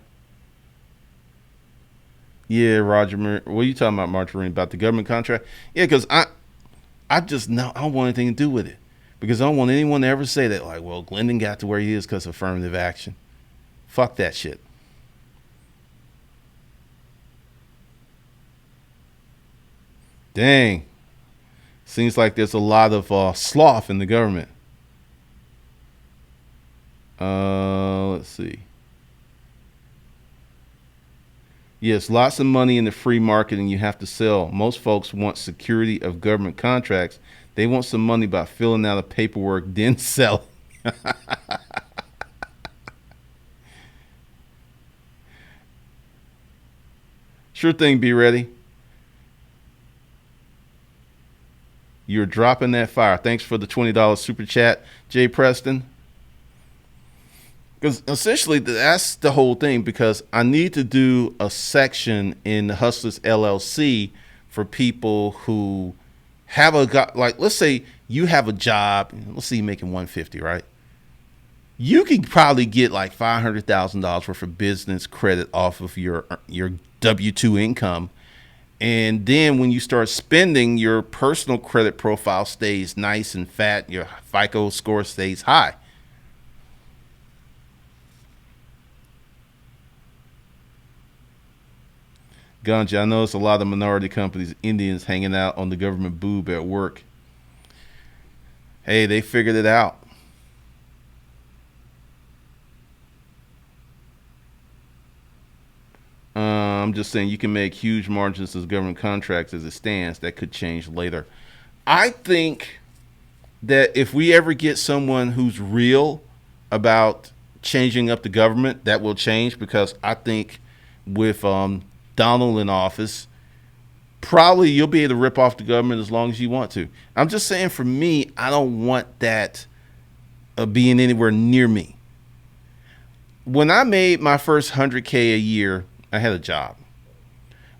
Yeah, Roger. What are you talking about, Margarine? About the government contract? Yeah, because I just know I don't want anything to do with it because I don't want anyone to ever say that like, well, Glendon got to where he is because of affirmative action. Fuck that shit. Dang. Seems like there's a lot of sloth in the government. Let's see. Yes, lots of money in the free market and you have to sell. Most folks want security of government contracts. They want some money by filling out the paperwork, then sell. Sure thing, be ready. You're dropping that fire. Thanks for the $20 super chat, Jay Preston. Because essentially that's the whole thing. Because I need to do a section in the Hustlers LLC for people who have like, let's say you have a job. Let's say you're making 150, right? You can probably get like $500,000 worth of business credit off of your W-2 income. And then when you start spending, your personal credit profile stays nice and fat. Your FICO score stays high. Ganja, I noticed a lot of minority companies, Indians hanging out on the government boob at work. Hey, they figured it out. I'm just saying you can make huge margins as government contracts as it stands. That could change later. I think that if we ever get someone who's real about changing up the government, that will change because I think with Donald in office, probably you'll be able to rip off the government as long as you want to. I'm just saying for me, I don't want that being anywhere near me. When I made my first 100K a year, I had a job.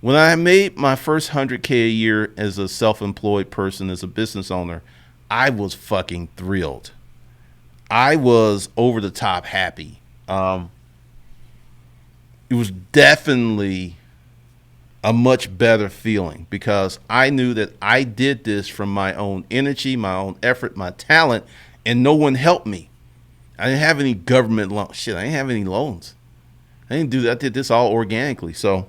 When I made my first 100K a year as a self-employed person, as a business owner, I was fucking thrilled. I was over the top happy. It was definitely a much better feeling because I knew that I did this from my own energy, my own effort, my talent, and no one helped me. I didn't have any government loans. Shit, I didn't have any loans. I didn't do that. I did this all organically. So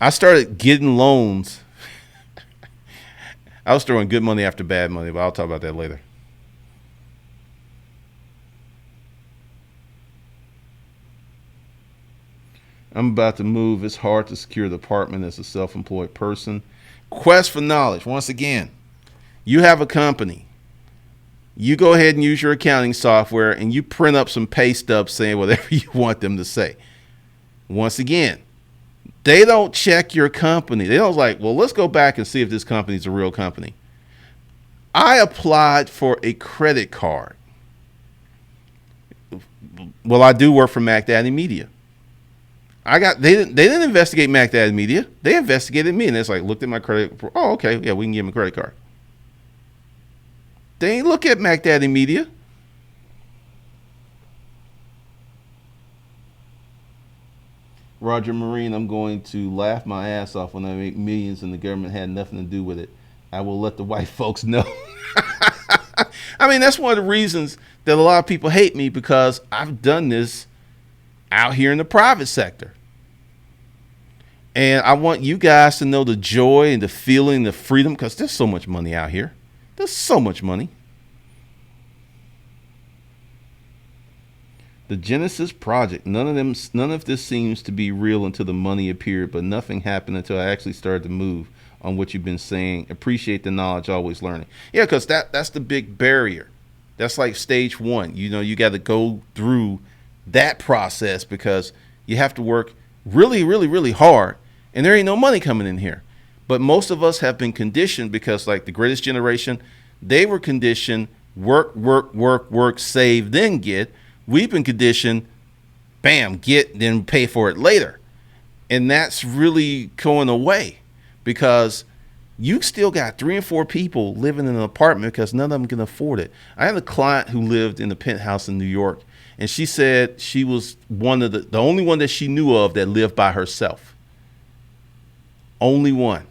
I started getting loans. I was throwing good money after bad money, but I'll talk about that later. I'm about to move. It's hard to secure the apartment as a self-employed person. Quest for knowledge. Once again, you have a company. You go ahead and use your accounting software and you print up some pay stubs saying whatever you want them to say. Once again, they don't check your company. They don't like, well, let's go back and see if this company is a real company. I applied for a credit card. Well, I do work for Mac Daddy Media. They didn't investigate Mac Daddy Media. They investigated me, and it's like looked at my credit. Oh, okay, yeah, we can give him a credit card. They ain't look at Mac Daddy Media. Roger Marine, I'm going to laugh my ass off when I make millions and the government had nothing to do with it. I will let the white folks know. I mean, that's one of the reasons that a lot of people hate me because I've done this out here in the private sector. And I want you guys to know the joy and the feeling, the freedom, because there's so much money out here. There's so much money. The Genesis Project. None of this seems to be real until the money appeared, but nothing happened until I actually started to move on what you've been saying. Appreciate the knowledge, always learning. Yeah, because that's the big barrier. That's like stage one. You know, you got to go through that process because you have to work really, really, really hard. and there ain't no money coming in here. But most of us have been conditioned because, like the greatest generation, they were conditioned work, work, work, work, save, then get. We've been conditioned, bam, get, then pay for it later. And that's really going away because you still got 3 and 4 people living in an apartment because none of them can afford it. I had a client who lived in the penthouse in New York, and she said she was one of the only one that she knew of that lived by herself. Only one.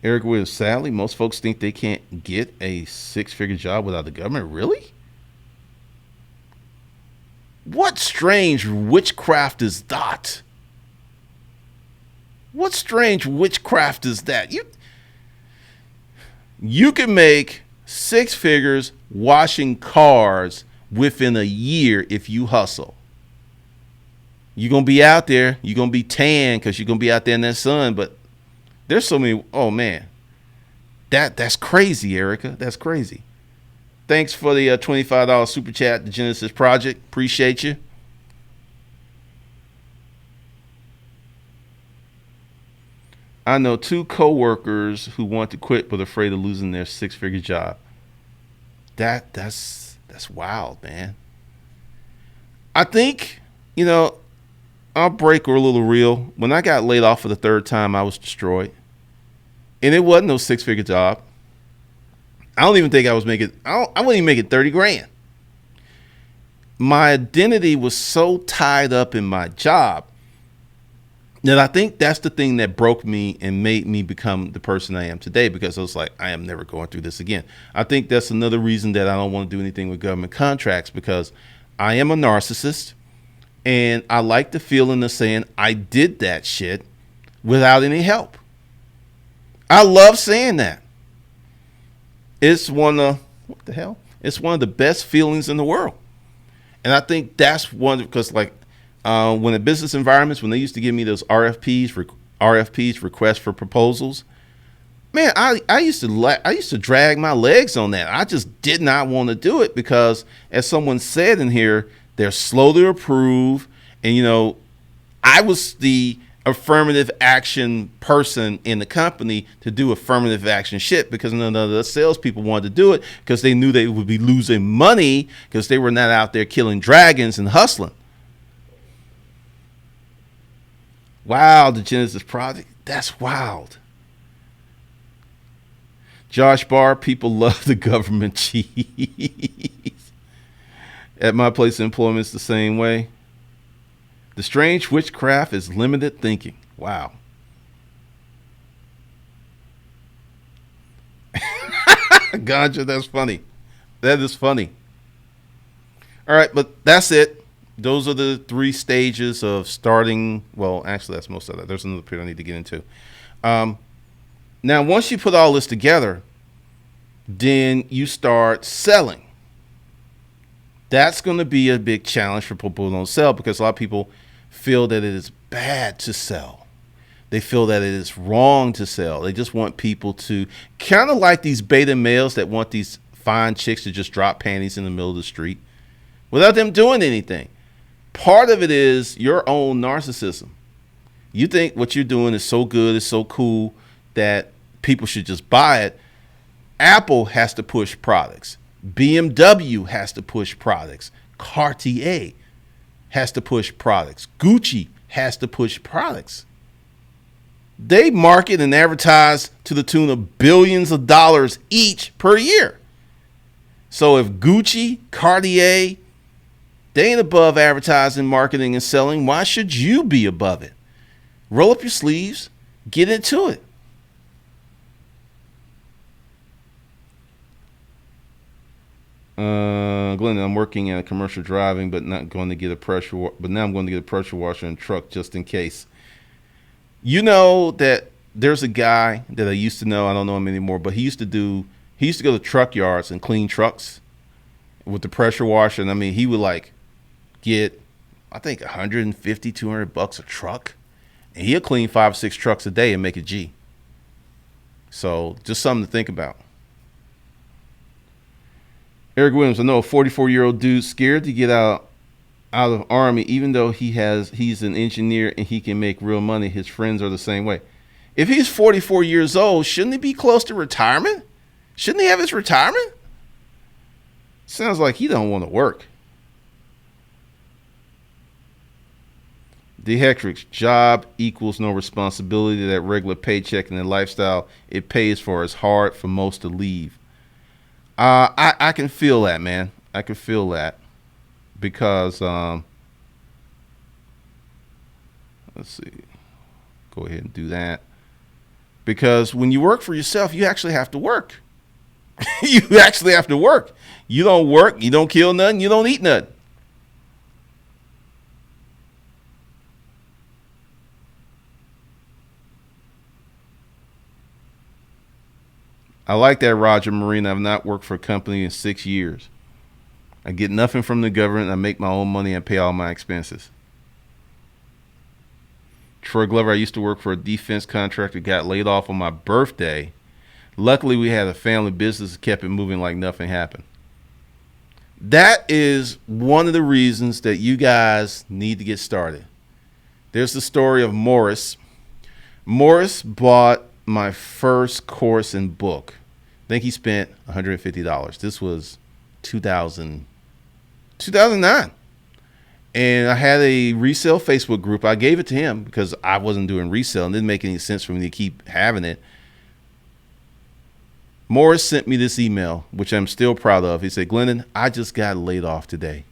Eric Williams, sadly, most folks think they can't get a 6-figure job without the government. Really? What strange witchcraft is that? What strange witchcraft is that? You can make 6 figures washing cars within a year if you hustle. You're going to be out there. You're going to be tan because you're going to be out there in that sun. But there's so many. Oh, man. That's crazy, Erica. That's crazy. Thanks for the $25 super chat, the Genesis Project. Appreciate you. I know 2 coworkers who want to quit but afraid of losing their 6-figure job. That's wild, man. I think, I'll break a little real. When I got laid off for the 3rd time, I was destroyed. And it wasn't no 6-figure job. I don't even think I was making, I wasn't even making 30 grand. My identity was so tied up in my job that I think that's the thing that broke me and made me become the person I am today, because I was like, I am never going through this again. I think that's another reason that I don't want to do anything with government contracts, because I am a narcissist and I like the feeling of saying I did that shit without any help. I love saying that. It's one of It's one of the best feelings in the world. And I think that's one, because when in business environments, when they used to give me those RFPs, requests for proposals, man, I used to drag my legs on that. I just did not want to do it because, as someone said in here, they're slow to approve. And, I was the affirmative action person in the company to do affirmative action shit, because none of the salespeople wanted to do it because they knew they would be losing money because they were not out there killing dragons and hustling. Wow, the Genesis Project. That's wild. Josh Barr, people love the government cheese. At my place of employment, it's the same way. The strange witchcraft is limited thinking. Wow. Ganja, that's funny. That is funny. All right, but that's it. Those are the 3 stages of starting. Well, actually, that's most of that. There's another period I need to get into. Now, once you put all this together, then you start selling. That's going to be a big challenge for people who don't sell, because a lot of people feel that it is bad to sell. They feel that it is wrong to sell. They just want people to, kind of like these beta males that want these fine chicks to just drop panties in the middle of the street without them doing anything. Part of it is your own narcissism. You think what you're doing is so good, is so cool, that people should just buy it. Apple has to push products. BMW has to push products. Cartier has to push products. Gucci has to push products. They market and advertise to the tune of billions of dollars each per year. So if Gucci, Cartier, they ain't above advertising, marketing, and selling, why should you be above it? Roll up your sleeves, get into it. Glenn, I'm working at a commercial driving, but not going to get a pressure. But now I'm going to get a pressure washer and truck just in case. You know that there's a guy that I used to know. I don't know him anymore, but he used to go to truck yards and clean trucks with the pressure washer. And I mean, he would get, I think, $150, $200 a truck, and he'll clean 5 or 6 trucks a day and make a G. So just something to think about. Eric Williams, I know a 44-year-old dude scared to get out out of Army, even though he's an engineer and he can make real money, his friends are the same way. If he's 44 years old, shouldn't he be close to retirement? Shouldn't he have his retirement? Sounds like he don't want to work. The Hectrix, job equals no responsibility. That regular paycheck and the lifestyle it pays for is hard for most to leave. I can feel that, man. I can feel that because let's see. Go ahead and do that. Because when you work for yourself, you actually have to work. You actually have to work. You don't work, you don't kill nothing, you don't eat nothing. I like that, Roger Marine. I've not worked for a company in 6 years. I get nothing from the government. I make my own money and pay all my expenses. Troy Glover, I used to work for a defense contractor, got laid off on my birthday. Luckily, we had a family business that kept it moving like nothing happened. That is one of the reasons that you guys need to get started. There's the story of Morris. Morris bought my first course and book. I think he spent $150. This was 2009. And I had a resale Facebook group. I gave it to him because I wasn't doing resale. It didn't make any sense for me to keep having it. Morris sent me this email, which I'm still proud of. He said, Glendon, I just got laid off today.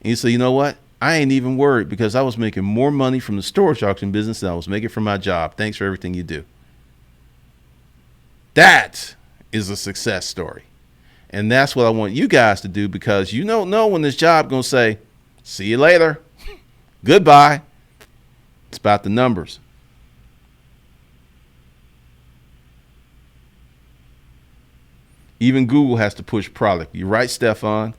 And he said, you know what? I ain't even worried because I was making more money from the storage auction business than I was making from my job. Thanks for everything you do. That is a success story. And that's what I want you guys to do, because you don't know when this job going to say, see you later. Goodbye. It's about the numbers. Even Google has to push product. You're right, Stefan.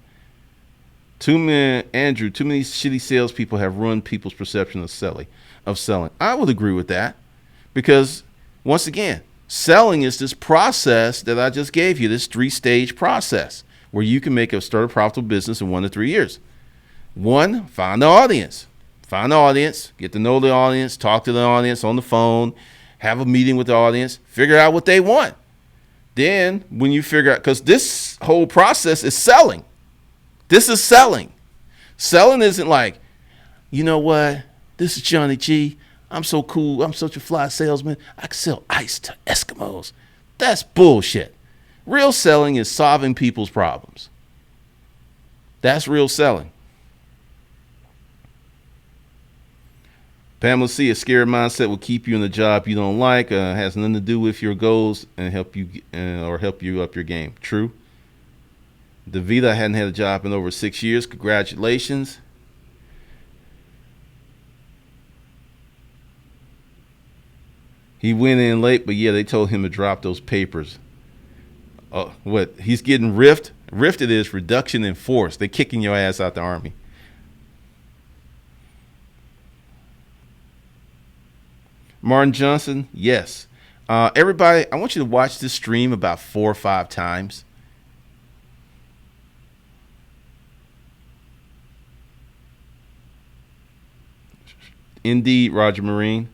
Andrew, too many shitty salespeople have ruined people's perception of selling. I would agree with that, because once again, selling is this process that I just gave you, this 3-stage process where you can start a profitable business in 1 to 3 years. 1, find the audience. Find the audience, get to know the audience, talk to the audience on the phone, have a meeting with the audience, figure out what they want. Then when you figure out, because this whole process is selling. This is selling. Selling isn't like, you know what? This is Johnny G. I'm so cool. I'm such a fly salesman. I can sell ice to Eskimos. That's bullshit. Real selling is solving people's problems. That's real selling. Pamela C., a scared mindset will keep you in a job you don't like. Has nothing to do with your goals and help you up your game. True. Davida hadn't had a job in over 6 years. Congratulations. He went in late, but yeah, they told him to drop those papers. What? He's getting riffed? Rifted is reduction in force. They're kicking your ass out the Army. Martin Johnson, yes. Everybody, I want you to watch this stream about 4 or 5 times. Indeed, Roger Marine.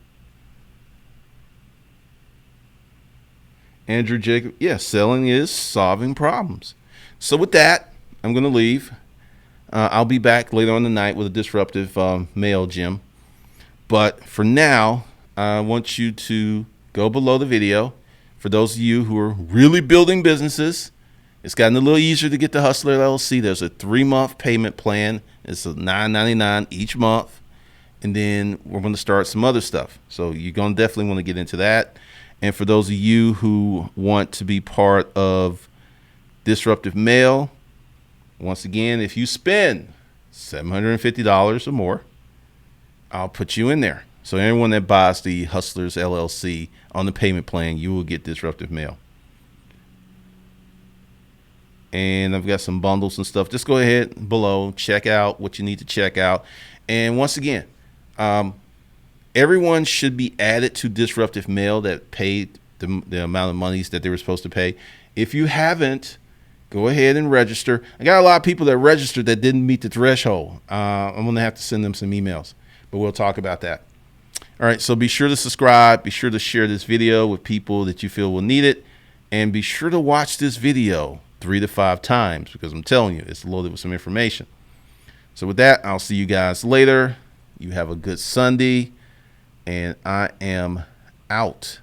Andrew Jacob, yes, selling is solving problems. So with that, I'm going to leave. I'll be back later on tonight with a Disruptive Mail, Jim. But for now, I want you to go below the video. For those of you who are really building businesses, it's gotten a little easier to get the Hustler LLC. There's a 3-month payment plan. It's $9.99 each month. And then we're going to start some other stuff. So you're going to definitely want to get into that. And for those of you who want to be part of Disruptive Mail, once again, if you spend $750 or more, I'll put you in there. So everyone that buys the Hustlers LLC on the payment plan, you will get Disruptive Mail. And I've got some bundles and stuff. Just go ahead below, check out what you need to check out. And once again, everyone should be added to Disruptive Mail that paid the amount of monies that they were supposed to pay. If you haven't, go ahead and register. I got a lot of people that registered that didn't meet the threshold. I'm going to have to send them some emails, but we'll talk about that. All right, so be sure to subscribe. Be sure to share this video with people that you feel will need it. And be sure to watch this video 3 to 5 times, because I'm telling you, it's loaded with some information. So with that, I'll see you guys later. You have a good Sunday, and I am out.